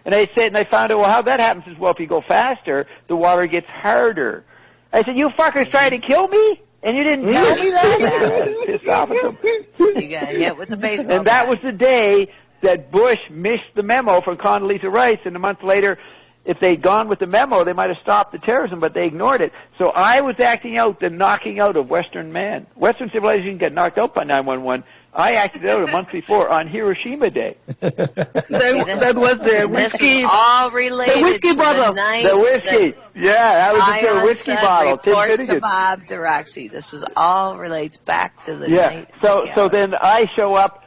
And I found out, well, how'd that happen? He says, "Well, if you go faster, the water gets harder." I said, "You fuckers trying to kill me? And you didn't tell me that?" Pissed off at them. You got hit with the baseball. And that was the day that Bush missed the memo from Condoleezza Rice, and a month later, if they'd gone with the memo, they might have stopped the terrorism, but they ignored it. So I was acting out the knocking out of Western man. Western civilization got knocked out by 9/11. I acted out a month before on Hiroshima Day. that was the whiskey. This is all related the whiskey to bottle. The night the whiskey. That was the whiskey bottle. Report to Bob to Roxy. This is all relates back to the night. So then I show up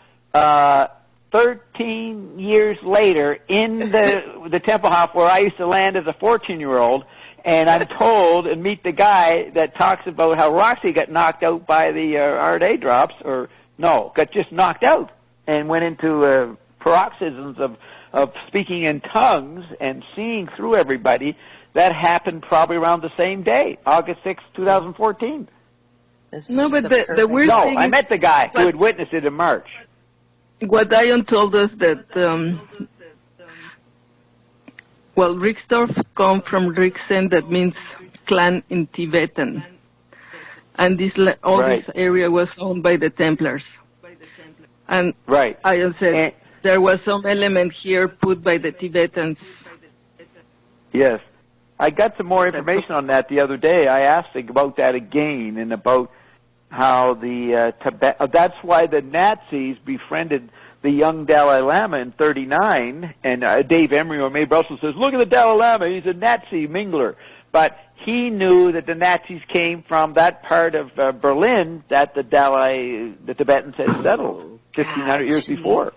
13 years later in the Tempelhof where I used to land as a 14-year-old, and I'm told and meet the guy that talks about how Roxy got knocked out by the RDA drops, got just knocked out and went into paroxysms of speaking in tongues and seeing through everybody. That happened probably around the same day, August 6, 2014. No, but the weird thing I met the guy who had witnessed it in March. What Dion told us that, Rixdorf come from Rixen, that means clan in Tibetan. And this area was owned by the Templars. And Ian said there was some element here put by the Tibetans. Yes. I got some more information on that the other day. I asked about that again and about how the that's why the Nazis befriended the young Dalai Lama in 1939, and Dave Emery or Mae Brussels says, look at the Dalai Lama, he's a Nazi mingler. But he knew that the Nazis came from that part of Berlin that the Tibetans had settled 1,500 years before.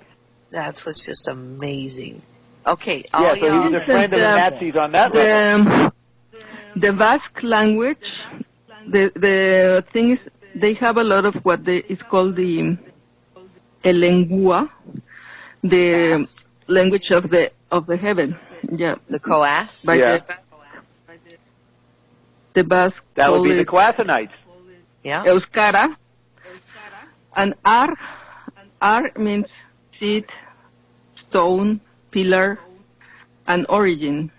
That was just amazing. Okay. So he was a friend of the Nazis on that level. The Basque language, the thing is, they have a lot of what is called the Elengua, the language of the heaven. Yeah. The Coas? The Basque. That would be the Coathanites. Yeah. Euskara. And Ar means seed, stone, pillar, and origin.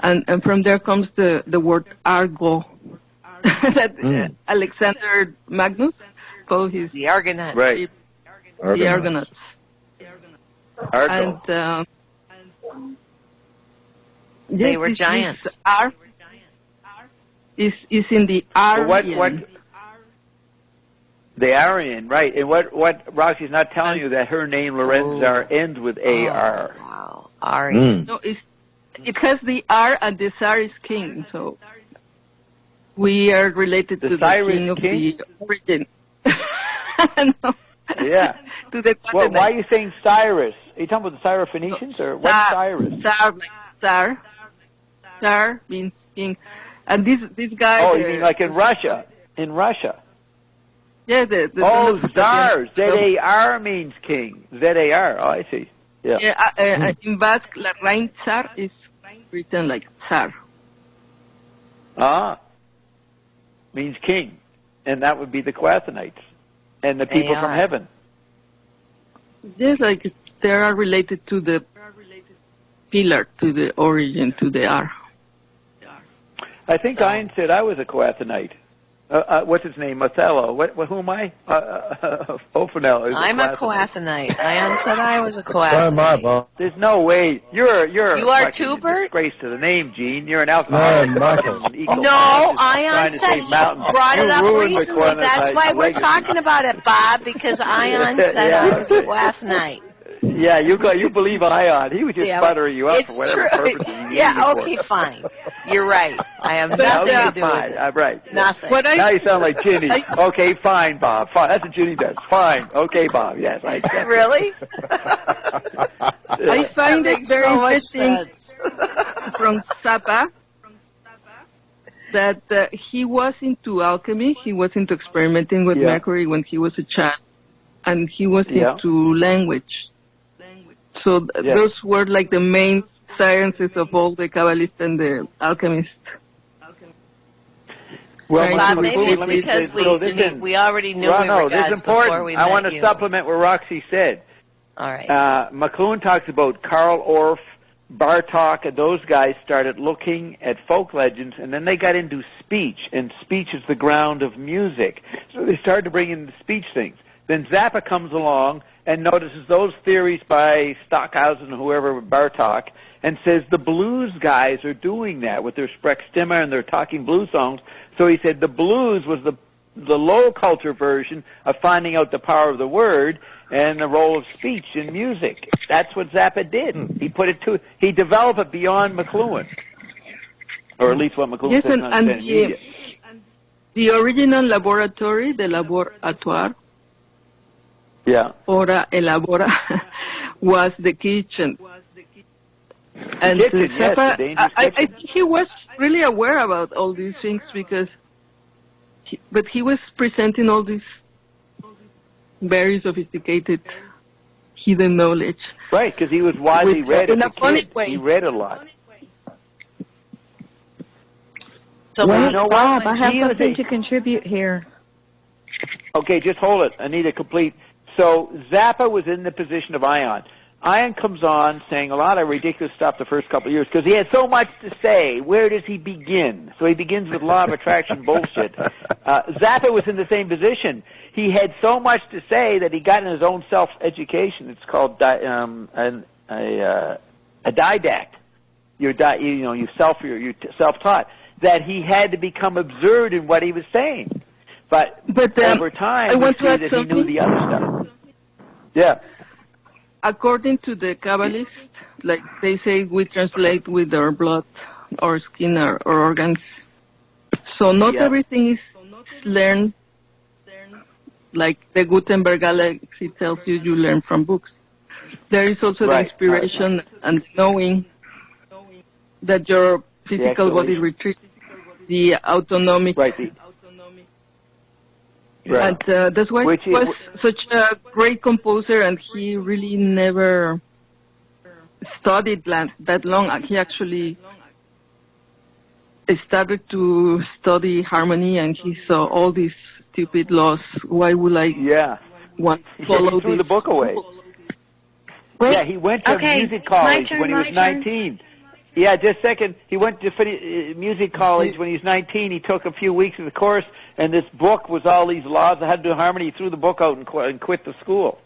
And from there comes the word Argo. That Alexander Magnus called his... The Argonauts. Right. The Argonauts. Argo. And, they were giants. R is in the Aryan. The Aryan, right. And what Roxy's not telling you that her name, Larrainzar, ends with A-R. Wow. Aryan. No, it has the R and the Tsar is king, so we are related to the king of the origin. No. Yeah. To the why are you saying Cyrus? Are you talking about the Syrophoenicians or what's Cyrus? Tsar means king. And this guy... Oh, you mean like in Russia? In Russia. Yeah, Tsar. Z-A-R means king. Z-A-R. Oh, I see. Yeah. In Basque, Larrainzar is written like Tsar. Means king. And that would be the Coathanites. And the people from heaven. Yes, like they are related to the pillar, to the origin, to the R. I think Ian said I was a Coathanite. What's his name? Othello. Who am I? Ophanel. I'm a Coathanite. Ian said I was a Coathanite. There's no way. You are too, Bert? Disgrace to the name, Gene. You're an alcoholic. No, Ian said he brought it up recently. That's why we're talking about it, Bob, because Ian said I was a Coathanite. Yeah, you believe Ion. He was just buttering you up for whatever purpose. Okay, fine. You're right. I have nothing to do with it. I'm right. Nothing. Now you sound like Ginny. Okay, fine, Bob. Fine. That's what Ginny does. Fine. Okay, Bob. Yes, I accept. Really? I find it very interesting from Zappa that he was into alchemy. He was into experimenting with mercury when he was a child. And he was into language. So those were like the main sciences of all the Kabbalists and the alchemists. Well, Bob, maybe it's because we already knew we were gods before we met you. I want to supplement what Roxy said. All right. McLuhan talks about Karl Orff, Bartok, and those guys started looking at folk legends, and then they got into speech, and speech is the ground of music. So they started to bring in the speech things. Then Zappa comes along and notices those theories by Stockhausen, whoever, Bartok, and says the blues guys are doing that with their Sprechstimme and their talking blues songs. So he said the blues was the low culture version of finding out the power of the word and the role of speech in music. That's what Zappa did. He developed it beyond McLuhan, or at least what McLuhan says on media. The original laboratory, the laboratoire, ora elabora, was the kitchen. And Zappa, I think he was really aware about all these things but he was presenting all this very sophisticated hidden knowledge. Right, because he was wise. He read in a funny way. He read a lot. So Bob, I have something to contribute here. Okay, just hold it. I need a complete. So Zappa was in the position of Ion. Ion comes on saying a lot of ridiculous stuff the first couple of years because he had so much to say. Where does he begin? So he begins with law of attraction bullshit. Zappa was in the same position. He had so much to say that he got in his own self-education. It's called a didact. You're self-taught. That he had to become absurd in what he was saying. But over time, we see that he knew the other stuff. Yeah. According to the Kabbalists, like they say, we translate with our blood, or skin, or organs. So not everything is learned like the Gutenberg galaxy tells you learn from books. There is also the inspiration and knowing that your physical body retrieves the autonomic. And that's why he was such a great composer, and he really never studied that long. He actually started to study harmony, and he saw all these stupid laws. Why would I want to follow threw the book away. Yeah, he went to music college when he was 19. Yeah, just a second. He went to music college when he was 19. He took a few weeks of the course, and this book was all these laws that had to do harmony. He threw the book out and quit the school.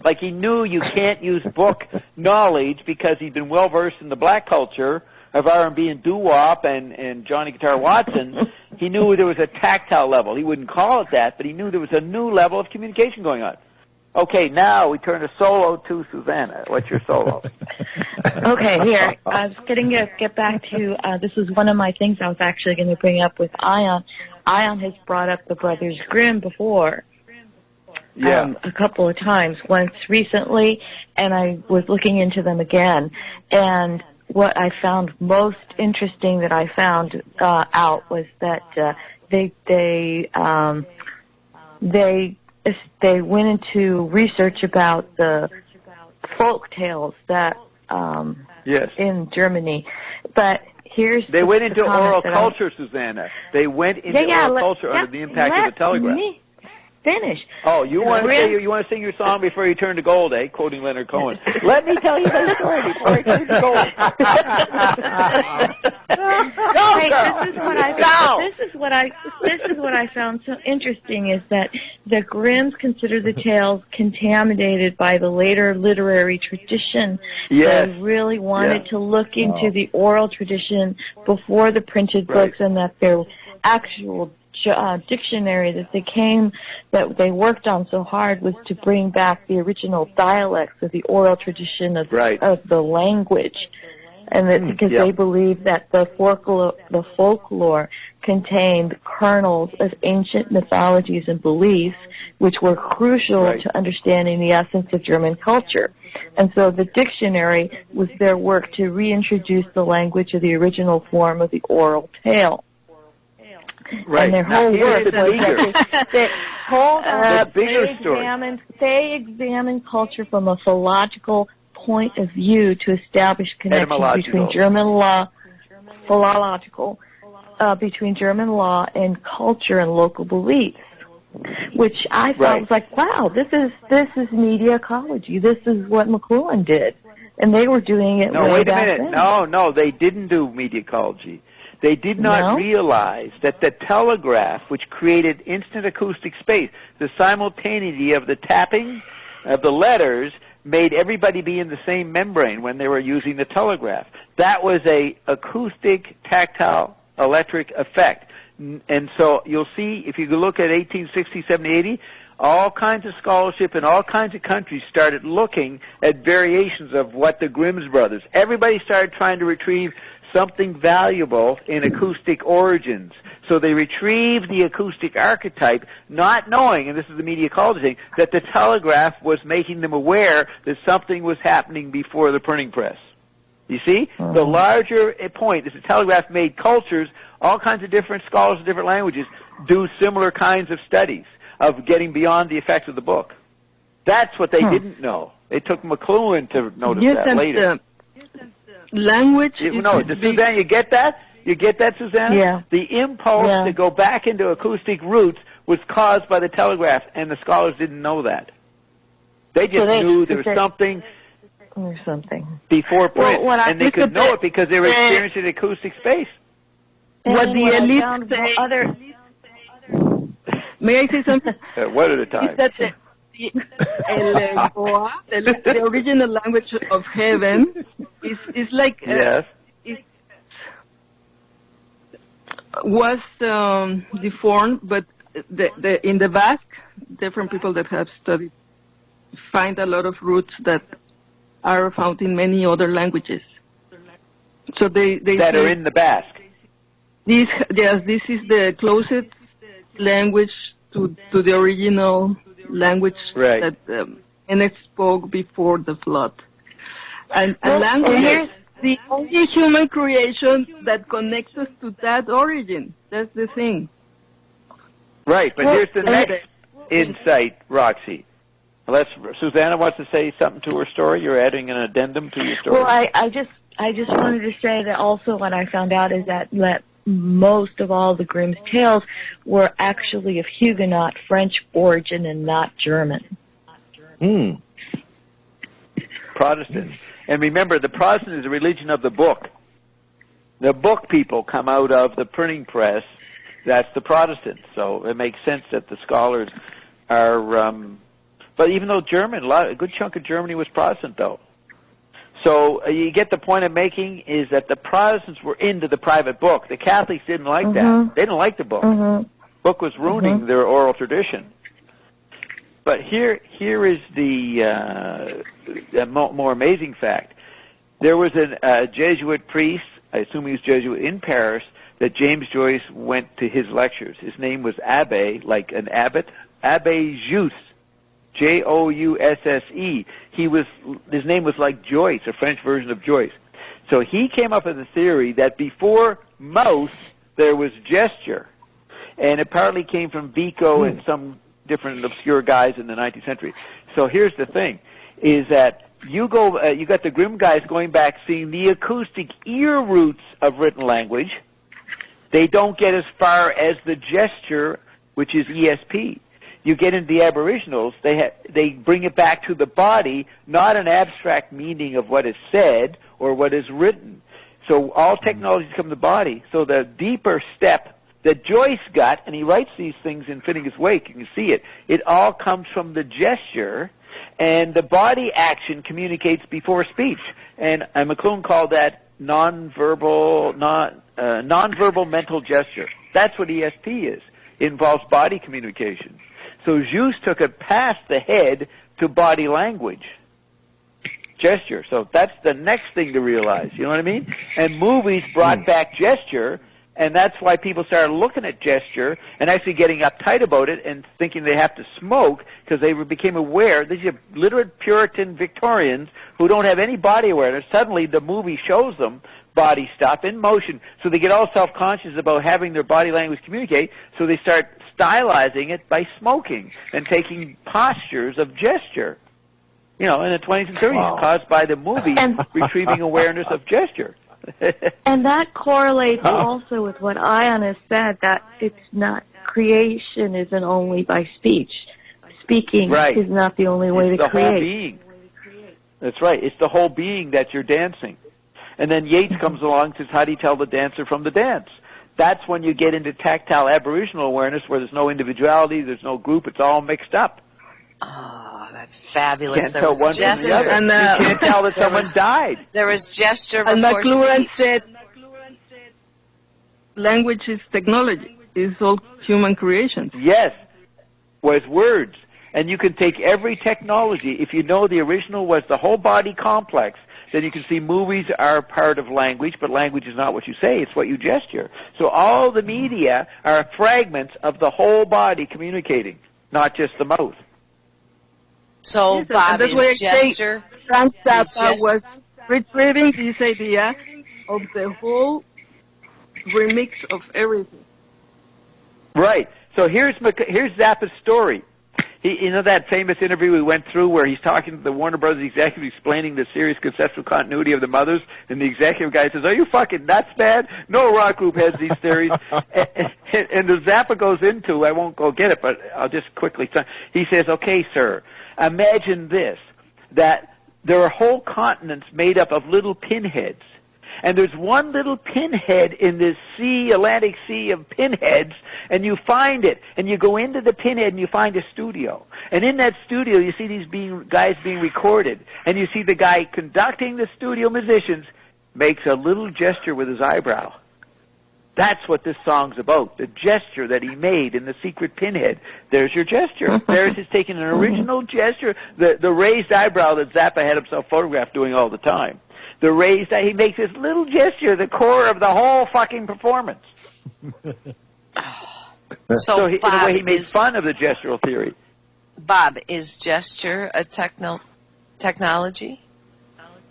Like he knew you can't use book knowledge because he'd been well-versed in the black culture of R&B and doo-wop and Johnny Guitar Watson. He knew there was a tactile level. He wouldn't call it that, but he knew there was a new level of communication going on. Okay, now we turn to solo to Susanna. What's your solo? Okay, here. I was going to get back to, this is one of my things I was actually going to bring up with Ion. Ion has brought up the Brothers Grimm before. A couple of times, once recently, and I was looking into them again. And what I found most interesting that I found out was that they went into research about the folk tales that in Germany. But they went into oral culture, Susanna. They went into oral culture under the impact of the telegraph. Finish. Oh, you want to sing your song before you turn to gold, eh? Quoting Leonard Cohen. Let me tell you the story before I turn to gold. This is what I found so interesting is that the Grimms consider the tales contaminated by the later literary tradition. Yes. They really wanted to look into the oral tradition before the printed books, and that their actual dictionary that they worked on so hard was to bring back the original dialects of the oral tradition of the language, and that because they believed that the folklore contained kernels of ancient mythologies and beliefs which were crucial to understanding the essence of German culture. And so the dictionary was their work to reintroduce the language of the original form of the oral tale. Right. And their whole work was they examined culture from a philological point of view to establish connections between German law, between German law and culture and local beliefs, which I thought was like, wow, this is media ecology. This is what McLuhan did, and they were doing it. No, wait a minute. Then. No, they didn't do media ecology. They did not realize that the telegraph, which created instant acoustic space, the simultaneity of the tapping of the letters made everybody be in the same membrane when they were using the telegraph. That was a acoustic, tactile, electric effect. And so you'll see, if you look at 1860, 70, 80, all kinds of scholarship in all kinds of countries started looking at variations of what the Grimm's brothers. Everybody started trying to retrieve something valuable in acoustic origins. So they retrieved the acoustic archetype, not knowing, and this is the media culture thing, that the telegraph was making them aware that something was happening before the printing press. You see? The larger point is the telegraph made cultures, all kinds of different scholars of different languages, do similar kinds of studies of getting beyond the effects of the book. That's what they didn't know. It took McLuhan to notice that later. Language. Suzanne, you get that? You get that, Susanna? Yeah. The impulse to go back into acoustic roots was caused by the telegraph, and the scholars didn't know that. They just knew there was something before print, and they could know it because they were experiencing acoustic space. What the elite say. May I say something? One at a time. Is that the original language of heaven is like was deformed, but in the Basque, different people that have studied find a lot of roots that are found in many other languages. So they that are in the Basque. This is the closest language to the original language that Enoch spoke before the flood. And language is the only human creation that connects us to that origin. That's the thing. Right, but here's the next insight, Roxy. Susanna wants to say something to her story. You're adding an addendum to your story. Well, I just wanted to say that also what I found out is that most of all the Grimm's tales were actually of Huguenot French origin and not German. Protestants. And remember, the Protestant is a religion of the book. The book people come out of the printing press. That's the Protestants. So it makes sense that the scholars are... but even though a good chunk of Germany was Protestant, though. So you get the point I'm making is that the Protestants were into the private book. The Catholics didn't like that. They didn't like the book. Book was ruining their oral tradition. But here is the more amazing fact. There was a Jesuit priest, I assume he was Jesuit, in Paris, that James Joyce went to his lectures. His name was Abbé, like an abbot, Abbé Jousse. Jousse. His name was like Joyce, a French version of Joyce. So he came up with a theory that before mouth there was gesture, and it partly came from Vico and some different obscure guys in the 19th century. So here's the thing: is that you got the Grimm guys going back, seeing the acoustic ear roots of written language. They don't get as far as the gesture, which is ESP. You get into the Aboriginals, they bring it back to the body, not an abstract meaning of what is said or what is written. So all technologies come to the body. So the deeper step that Joyce got, and he writes these things in Finnegan's Wake, you can see it, it all comes from the gesture, and the body action communicates before speech. And McLuhan called that nonverbal mental gesture. That's what ESP is. It involves body communication. So Jousse took it past the head to body language, gesture. So that's the next thing to realize, you know what I mean? And movies brought back gesture, and that's why people started looking at gesture and actually getting uptight about it and thinking they have to smoke because they became aware. These are literate Puritan Victorians who don't have any body awareness. Suddenly the movie shows them body stuff in motion, so they get all self-conscious about having their body language communicate, so they start stylizing it by smoking and taking postures of gesture. You know, in the 20s and 30s, caused by the movie retrieving awareness of gesture. And that correlates also with what Ion has said, that it's not, creation isn't only by speech. Speaking is not the only way to create. It's the whole being. That's right. It's the whole being that you're dancing. And then Yeats comes along and says, how do you tell the dancer from the dance? That's when you get into tactile Aboriginal awareness where there's no individuality, there's no group, it's all mixed up. That's fabulous. There was gesture. And, you can't tell that someone died. There was gesture before speech. And McLuhan said, language is technology. It's all human creations. Yes, was words. And you can take every technology. If you know the original was the whole body complex, then you can see movies are part of language, but language is not what you say, it's what you gesture. So all the media are fragments of the whole body communicating, not just the mouth. So, Bob, is gesture... Frank Zappa was retrieving this idea of the whole remix of everything. Right. So here's Zappa's story. You know that famous interview we went through where he's talking to the Warner Brothers executive explaining the serious conceptual continuity of the mothers, and the executive guy says, "Are you fucking nuts, man? No rock group has these theories." and the Zappa goes into, I won't go get it, but I'll just quickly tell. He says, "Okay, sir, imagine this, that there are whole continents made up of little pinheads. And there's one little pinhead in this sea, Atlantic Sea of pinheads, and you find it, and you go into the pinhead and you find a studio. And in that studio you see these guys being recorded, and you see the guy conducting the studio musicians makes a little gesture with his eyebrow. That's what this song's about, the gesture that he made in the secret pinhead. There's your gesture. There's his taking an original gesture, the raised eyebrow that Zappa had himself photographed doing all the time. The raised, he makes this little gesture, the core of the whole fucking performance. So Bob, the way he made fun of the gestural theory. Bob, is gesture a technology?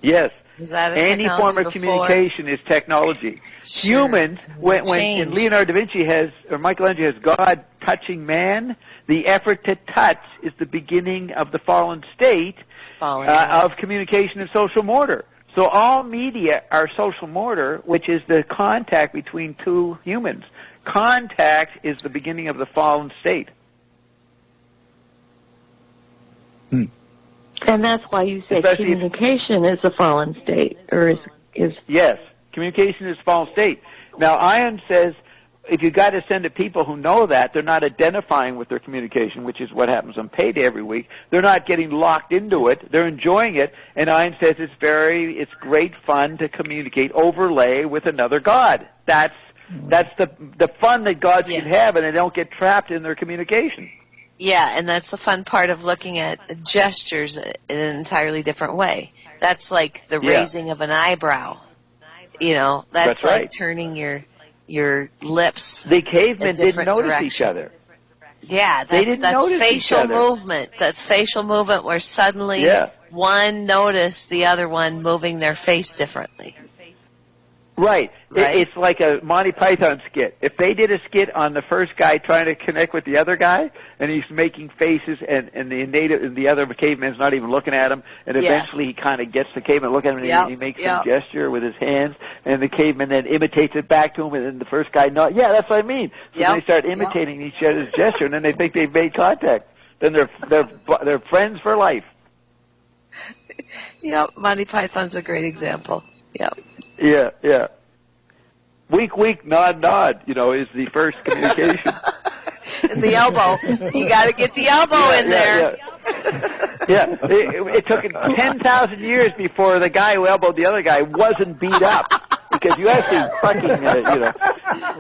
Yes. Is that a Any form of communication is technology. Sure. Humans, when Leonardo da Vinci or Michelangelo has God touching man, the effort to touch is the beginning of the fallen state of communication and social motor. So all media are social motor, which is the contact between two humans. Contact is the beginning of the fallen state. And that's why you say communication is a fallen state, or is Yes, communication is a fallen state. Now, Ian says if you got to send to people who know that, they're not identifying with their communication, which is what happens on Payday every week. They're not getting locked into it. They're enjoying it. And Ian says it's great fun to communicate, overlay with another God. That's the fun that gods should have, and they don't get trapped in their communication. Yeah, and that's the fun part of looking at gestures in an entirely different way. That's like the raising of an eyebrow. You know, that's like right. Turning your lips. The cavemen didn't notice each other. Yeah, that's facial movement. That's facial movement where suddenly one noticed the other one moving their face differently. Right. It's like a Monty Python skit. If they did a skit on the first guy trying to connect with the other guy, and he's making faces, and the other caveman's not even looking at him, and eventually he kind of gets the caveman looking at him, and he makes some gesture with his hands, and the caveman then imitates it back to him, and then the first guy, that's what I mean. So they start imitating each other's gesture, and then they think they've made contact. Then they're friends for life. Yep, Monty Python's a great example. Yep. Yeah. Wink, nod, is the first communication. And the elbow. You got to get the elbow in there. Yeah. It took 10,000 years before the guy who elbowed the other guy wasn't beat up. Because you actually fucking,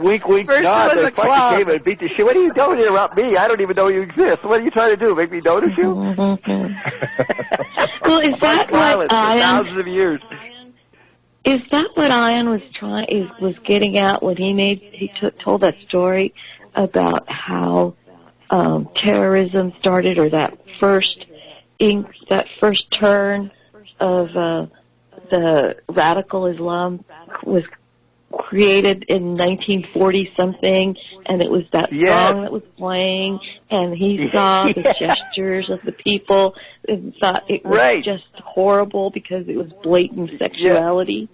wink, first nod, the fucking came and beat the shit. What are you doing? Interrupt me. I don't even know you exist. What are you trying to do? Make me notice you? Well, is that what thousands of years. Is that what Ian was getting at when he told that story about how terrorism started, or that first turn of the radical Islam was created in 1940 something, and it was that song that was playing, and he saw the gestures of the people and thought it was just horrible because it was blatant sexuality.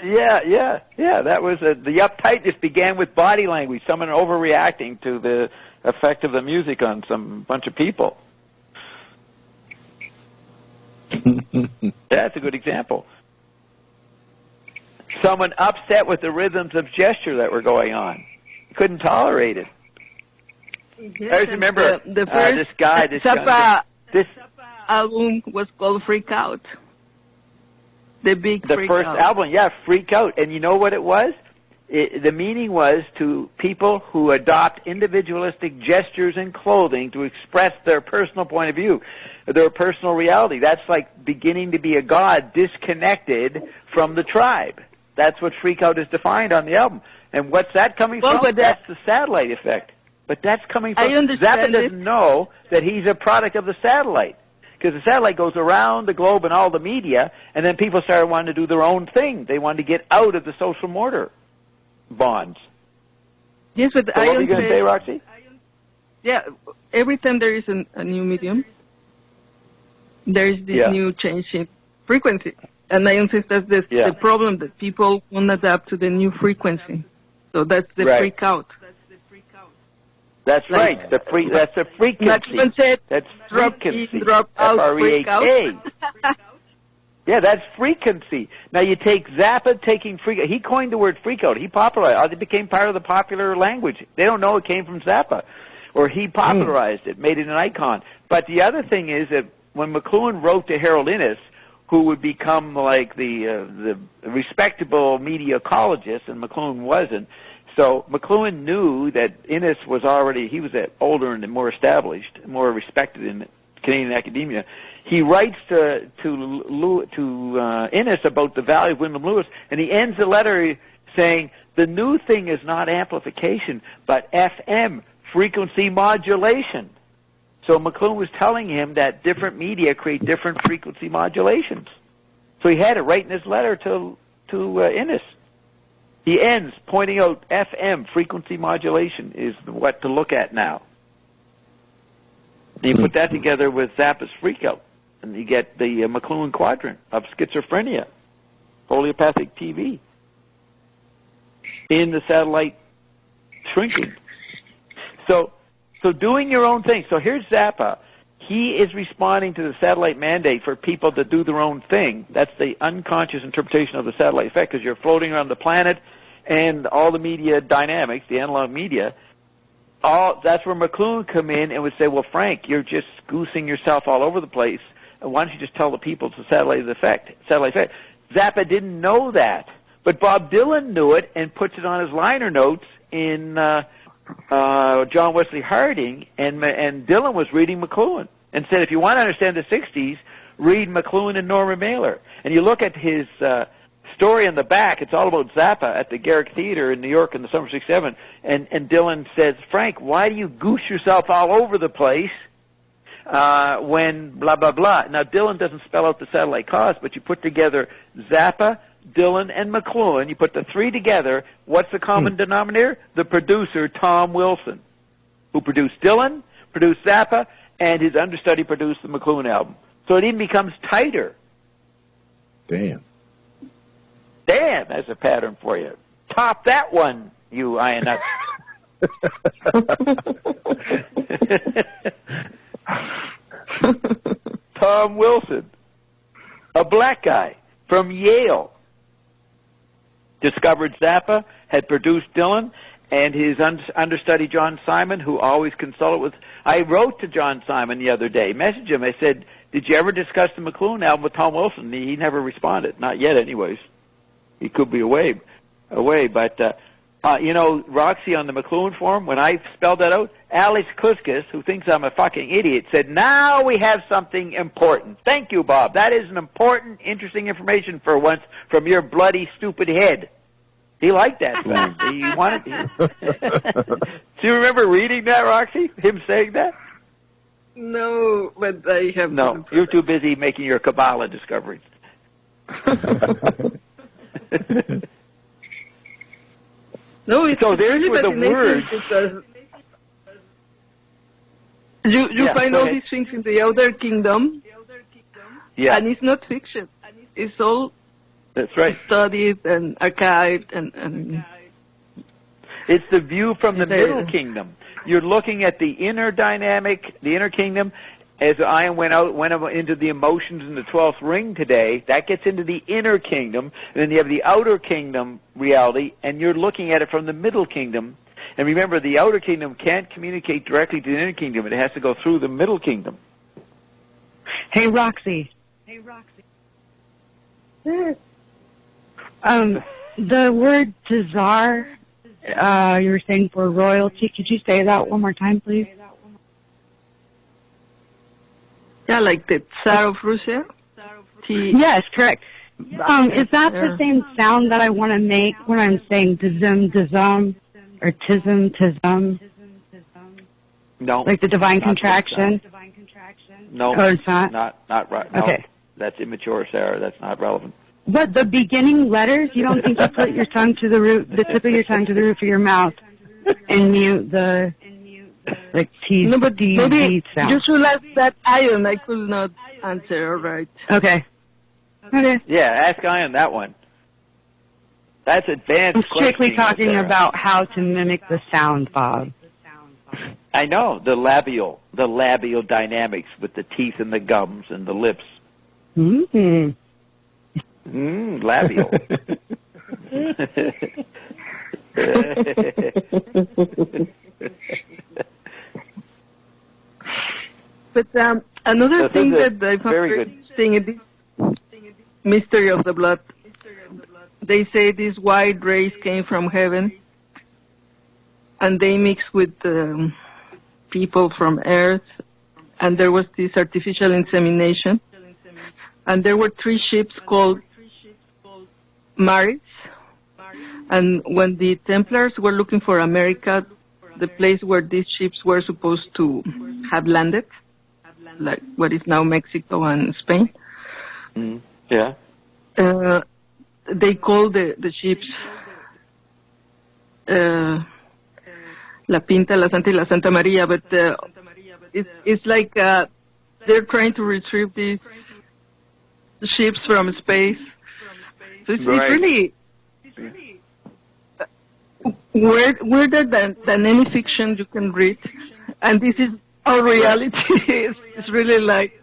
Yeah. That was the uptightness began with body language. Someone overreacting to the effect of the music on some bunch of people. That's a good example. Someone upset with the rhythms of gesture that were going on. Couldn't tolerate it. Yes, I remember the first this guy, album was called Freak Out. The first album, yeah, Freak Out. And you know what it was? The meaning was to people who adopt individualistic gestures and clothing to express their personal point of view, their personal reality. That's like beginning to be a god disconnected from the tribe. That's what Freak Out is defined on the album. And what's that coming from? That's the satellite effect. But that's coming from... Zappa doesn't know that he's a product of the satellite. Because the satellite goes around the globe and all the media, and then people started wanting to do their own thing. They wanted to get out of the social mortar bonds. Yes, but so what were you going to say, Roxy? Yeah, every time there is a new medium, there is this new change in frequency. And I insist that's the problem, that people won't adapt to the new frequency. So that's the freak out. That's right. That's the frequency. That's frequency. F-R-E-A-K. Yeah, that's frequency. Now you take Zappa taking freak out. He coined the word freak out. He popularized it. It became part of the popular language. They don't know it came from Zappa. Or he popularized it, made it an icon. But the other thing is that when McLuhan wrote to Harold Innis, who would become like the respectable media ecologist, and McLuhan wasn't, so McLuhan knew that Innis was already, he was older and more established, more respected in Canadian academia. He writes to Innis about the value of Wyndham Lewis, and he ends the letter saying, the new thing is not amplification, but FM, frequency modulation. So McLuhan was telling him that different media create different frequency modulations. So he had it right in his letter to Innis. He ends pointing out FM, frequency modulation, is what to look at now. You put that together with Zappa's Freak Out, and you get the McLuhan quadrant of schizophrenia, homeopathic TV, in the satellite shrinking. So doing your own thing. So here's Zappa. He is responding to the satellite mandate for people to do their own thing. That's the unconscious interpretation of the satellite effect, because you're floating around the planet and all the media dynamics, the analog media. That's where McLuhan come in and would say, well, Frank, you're just goosing yourself all over the place. Why don't you just tell the people it's a satellite effect? Zappa didn't know that. But Bob Dylan knew it and puts it on his liner notes in John Wesley Harding, and Dylan was reading McLuhan and said, if you want to understand the 60s, read McLuhan and Norman Mailer. And you look at his story in the back, it's all about Zappa at the Garrick Theater in New York in the summer of 67, and Dylan says, Frank, why do you goose yourself all over the place when blah, blah, blah? Now, Dylan doesn't spell out the satellite cause, but you put together Zappa, Dylan, and McLuhan, you put the three together, what's the common denominator? The producer, Tom Wilson, who produced Dylan, produced Zappa, and his understudy produced the McLuhan album. So it even becomes tighter. Damn, that's a pattern for you. Top that one, you iron nuts. Tom Wilson, a black guy from Yale, discovered Zappa, had produced Dylan, and his understudy John Simon, who always consulted with... I wrote to John Simon the other day, messaged him. I said, did you ever discuss the McLuhan album with Tom Wilson? He never responded. Not yet, anyways. He could be away. But, Roxy on the McLuhan forum, when I spelled that out, Alex Kuskus, who thinks I'm a fucking idiot, said, now we have something important. Thank you, Bob. That is an important, interesting information for once from your bloody, stupid head. He liked that fact. He wanted to. Do you remember reading that, Roxy? Him saying that? No, but I have... No, you're too busy making your Kabbalah discoveries. No, it's so there's really where the words... You find all these things in the Outer Kingdom, and it's not fiction. It's all... That's right. Studied and archived and it's the view from the Middle Kingdom. You're looking at the inner dynamic, the inner kingdom. As Ian went into the emotions in the 12th ring today, that gets into the inner kingdom, and then you have the outer kingdom reality, and you're looking at it from the Middle Kingdom. And remember, the outer kingdom can't communicate directly to the inner kingdom. It has to go through the Middle Kingdom. Hey, Roxy. The word Tsar, you were saying for royalty. Could you say that one more time, please? Yeah, like the Tsar of Russia? Yes, correct. Is that the same sound that I want to make when I'm saying tizum, or tism? No. Like the divine contraction? No. Oh, it's not? Not right. No. Okay. That's immature, Sarah. That's not relevant. But the beginning letters, you don't think you put your tongue to the tip of your tongue to the roof of your mouth and mute the, like, T, no, but D, maybe D sound? You should ask that Ian. I could not answer, all right. Okay. Yeah, ask Ian that one. That's advanced. I'm strictly talking about how to mimic the sound, Bob. I know, the labial dynamics with the teeth and the gums and the lips. Labial. But another thing that I found very interesting is this mystery of the blood. They say this white race came from heaven, and they mixed with people from Earth, and there was this artificial insemination. And there were 3 ships called Maris, and when the Templars were looking for America, the place where these ships were supposed to have landed, like what is now Mexico and Spain. Yeah. They called the ships La Pinta, La Santa y La Santa Maria, but it's like they're trying to retrieve these ships from space. So it's really weirder than any fiction you can read. And this is our reality. It's really like,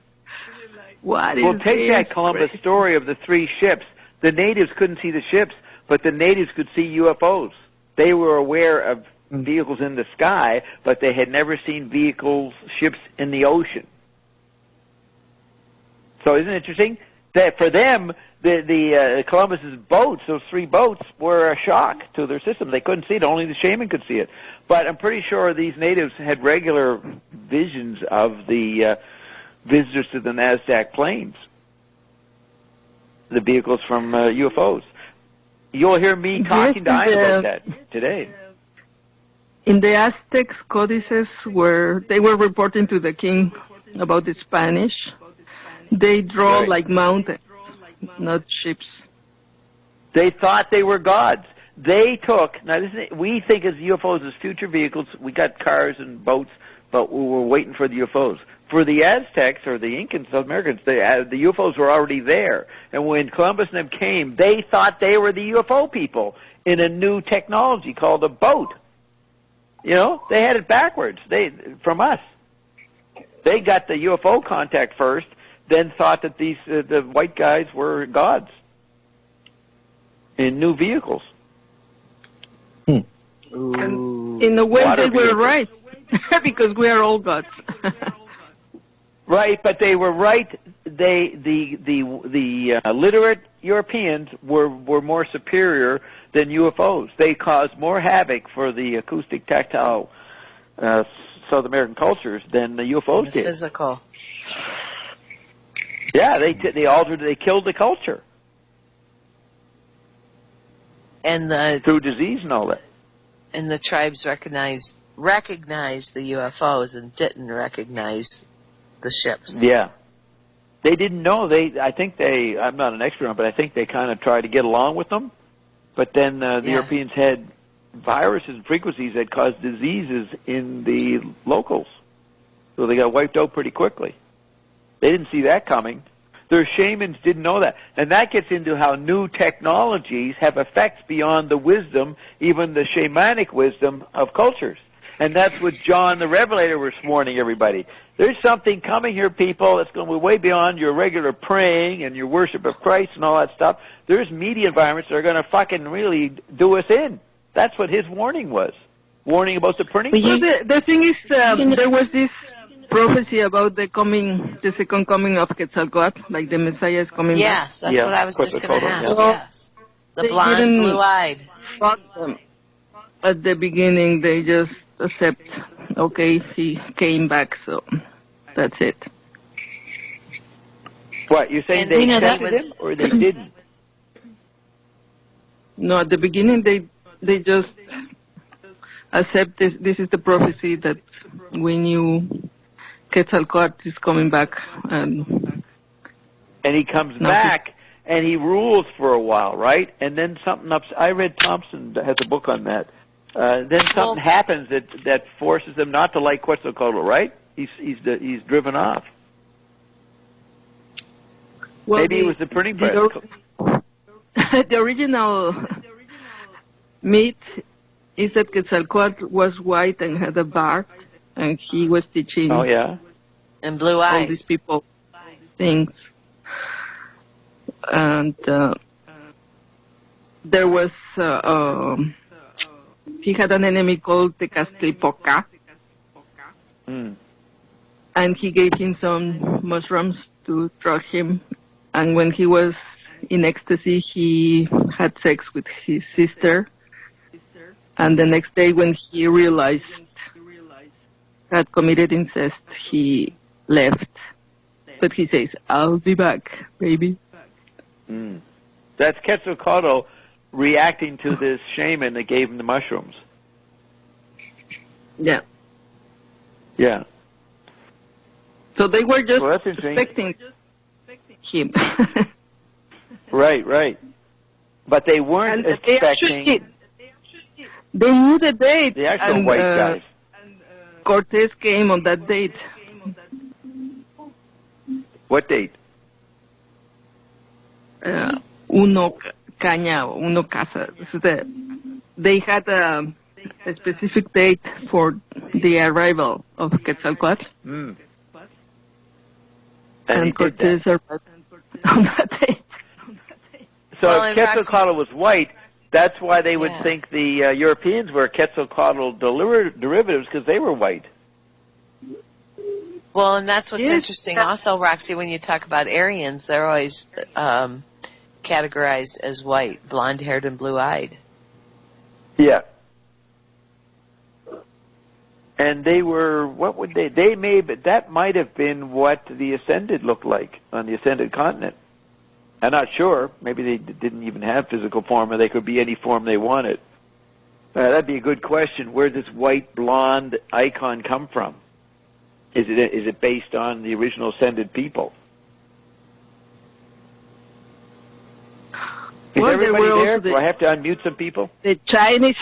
what is this? Well, take that Columbus story of the 3 ships. The natives couldn't see the ships, but the natives could see UFOs. They were aware of vehicles in the sky, but they had never seen ships in the ocean. So isn't it interesting that for them, the Columbus's boats, those 3 boats, were a shock to their system. They couldn't see it. Only the shaman could see it. But I'm pretty sure these natives had regular visions of the visitors to the Nasdaq plains, the vehicles from UFOs. You'll hear me talking to Ian about that today. In the Aztecs codices, where they were reporting to the king about the Spanish, they draw like mountains, not ships. They thought they were gods. They took, now we think of UFOs as future vehicles. We got cars and boats, but we were waiting for the UFOs. For the Aztecs or the Incans, South Americans, the UFOs were already there. And when Columbus and them came, they thought they were the UFO people in a new technology called a boat. You know, they had it backwards. From us. They got the UFO contact first, then thought that these the white guys were gods in new vehicles. And in a way, they were right, because we are all gods. Right, but they were right. The literate Europeans were more superior than UFOs. They caused more havoc for the acoustic, tactile South American cultures than the UFOs did. Physical. Yeah, they killed the culture. And through disease and all that. And the tribes recognized the UFOs and didn't recognize the ships. Yeah. They didn't know. I'm not an expert on it, but I think they kind of tried to get along with them. But then the Europeans had viruses and frequencies that caused diseases in the locals. So they got wiped out pretty quickly. They didn't see that coming. Their shamans didn't know that. And that gets into how new technologies have effects beyond the wisdom, even the shamanic wisdom of cultures. And that's what John the Revelator was warning everybody. There's something coming here, people, that's going to be way beyond your regular praying and your worship of Christ and all that stuff. There's media environments that are going to fucking really do us in. That's what his warning was. Warning about the printing. Well, the thing is, there was this prophecy about the second coming of Quetzalcoatl, like the Messiah is coming back? Yes, that's what I was just going to ask, yes. The blonde, blue-eyed. At the beginning, they just accept, okay, he came back, so that's it. What, you're saying they accepted him, or they didn't? No, at the beginning, they just accept this is the prophecy that we knew Quetzalcoatl is coming back. And he comes back, and he rules for a while, right? And then something I read Thompson has a book on that. Then something happens that forces them not to like Quetzalcoatl, right? He's driven off. Well, maybe it was the printing press. The original myth is that Quetzalcoatl was white and had a beard, and he was teaching. Oh yeah. And blue eyes. All these people things, and there was he had an enemy called Tecastlipoca, and he gave him some mushrooms to drug him. And when he was in ecstasy, he had sex with his sister. And the next day, when he realized had committed incest, he left. But he says, "I'll be back, baby." That's Quetzalcoatl reacting to this shaman that gave him the mushrooms. Yeah. Yeah. So they were just suspecting him. Right. But they weren't expecting... They knew the date. The actual white guys. Cortez came on that date. What date? Uno casa. They had a specific date for the arrival of Quetzalcoatl. And Cortez arrived on that date. So if Quetzalcoatl was white, that's why they would think the Europeans were Quetzalcoatl derivatives, because they were white. Well, and that's what's interesting also, Roxy, when you talk about Aryans, they're always categorized as white, blonde-haired and blue-eyed. Yeah. And they were, that might have been what the Ascended looked like on the Ascended continent. I'm not sure. Maybe they didn't even have physical form, or they could be any form they wanted. That'd be a good question. Where does this white, blonde icon come from? Is it based on the original Ascended people? Is everybody there? Do I have to unmute some people? The Chinese.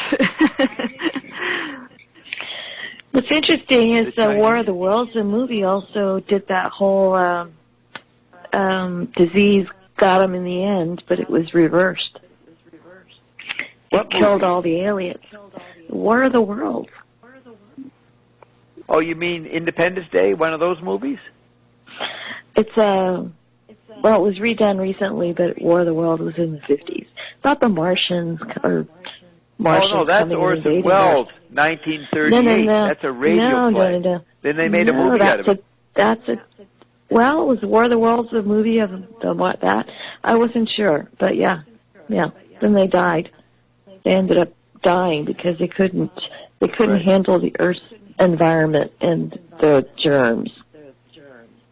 What's interesting is the War of the Worlds, the movie also did that whole disease got him in the end, but it was reversed. It killed all the aliens. War of the Worlds. Oh, you mean Independence Day, one of those movies? It's well, it was redone recently, but War of the World was in the 50s. Not the Martians or Martians. Oh no, that's Orson Welles, 1938. No. That's a radio play. No. Then they made a movie out of it. Well, it was War of the Worlds, a movie of that. I wasn't sure, but yeah. Then they died. They ended up dying because they couldn't handle the Earth's environment and the germs.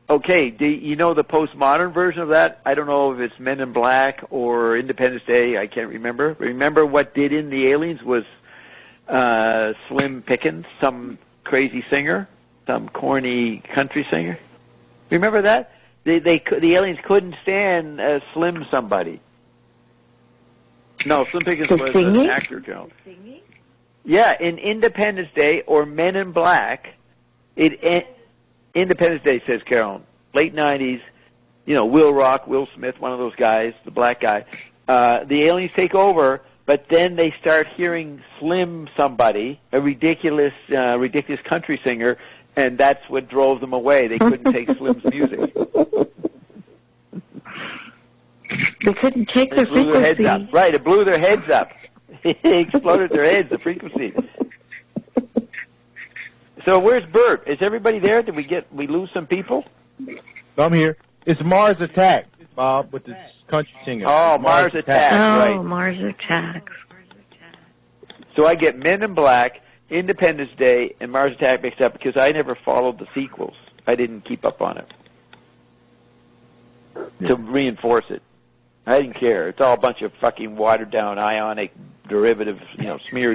Okay, do you know the postmodern version of that? I don't know if it's Men in Black or Independence Day. I can't remember. Remember what did in the aliens was Slim Pickens, some crazy singer, some corny country singer. Remember that? The aliens couldn't stand Slim somebody. No, Slim Pickens was an actor, Joan. Yeah, in Independence Day or Men in Black, Independence Day, says Carolyn, late 90s, Will Smith, one of those guys, the black guy. The aliens take over, but then they start hearing Slim somebody, a ridiculous country singer, and that's what drove them away. They couldn't take Slim's music. They couldn't take their frequency. Their heads up. Right, it blew their heads up. It exploded their heads, the frequency. So where's Bert? Is everybody there? Did we lose some people? I'm here. It's Mars Attacks, Bob, with the country singer. Oh, Mars Attacks, right. Oh, Mars Attacks. So I get Men in Black, Independence Day, and Mars Attack mixed up because I never followed the sequels. I didn't keep up on it to reinforce it. I didn't care. It's all a bunch of fucking watered down ionic derivatives, smeared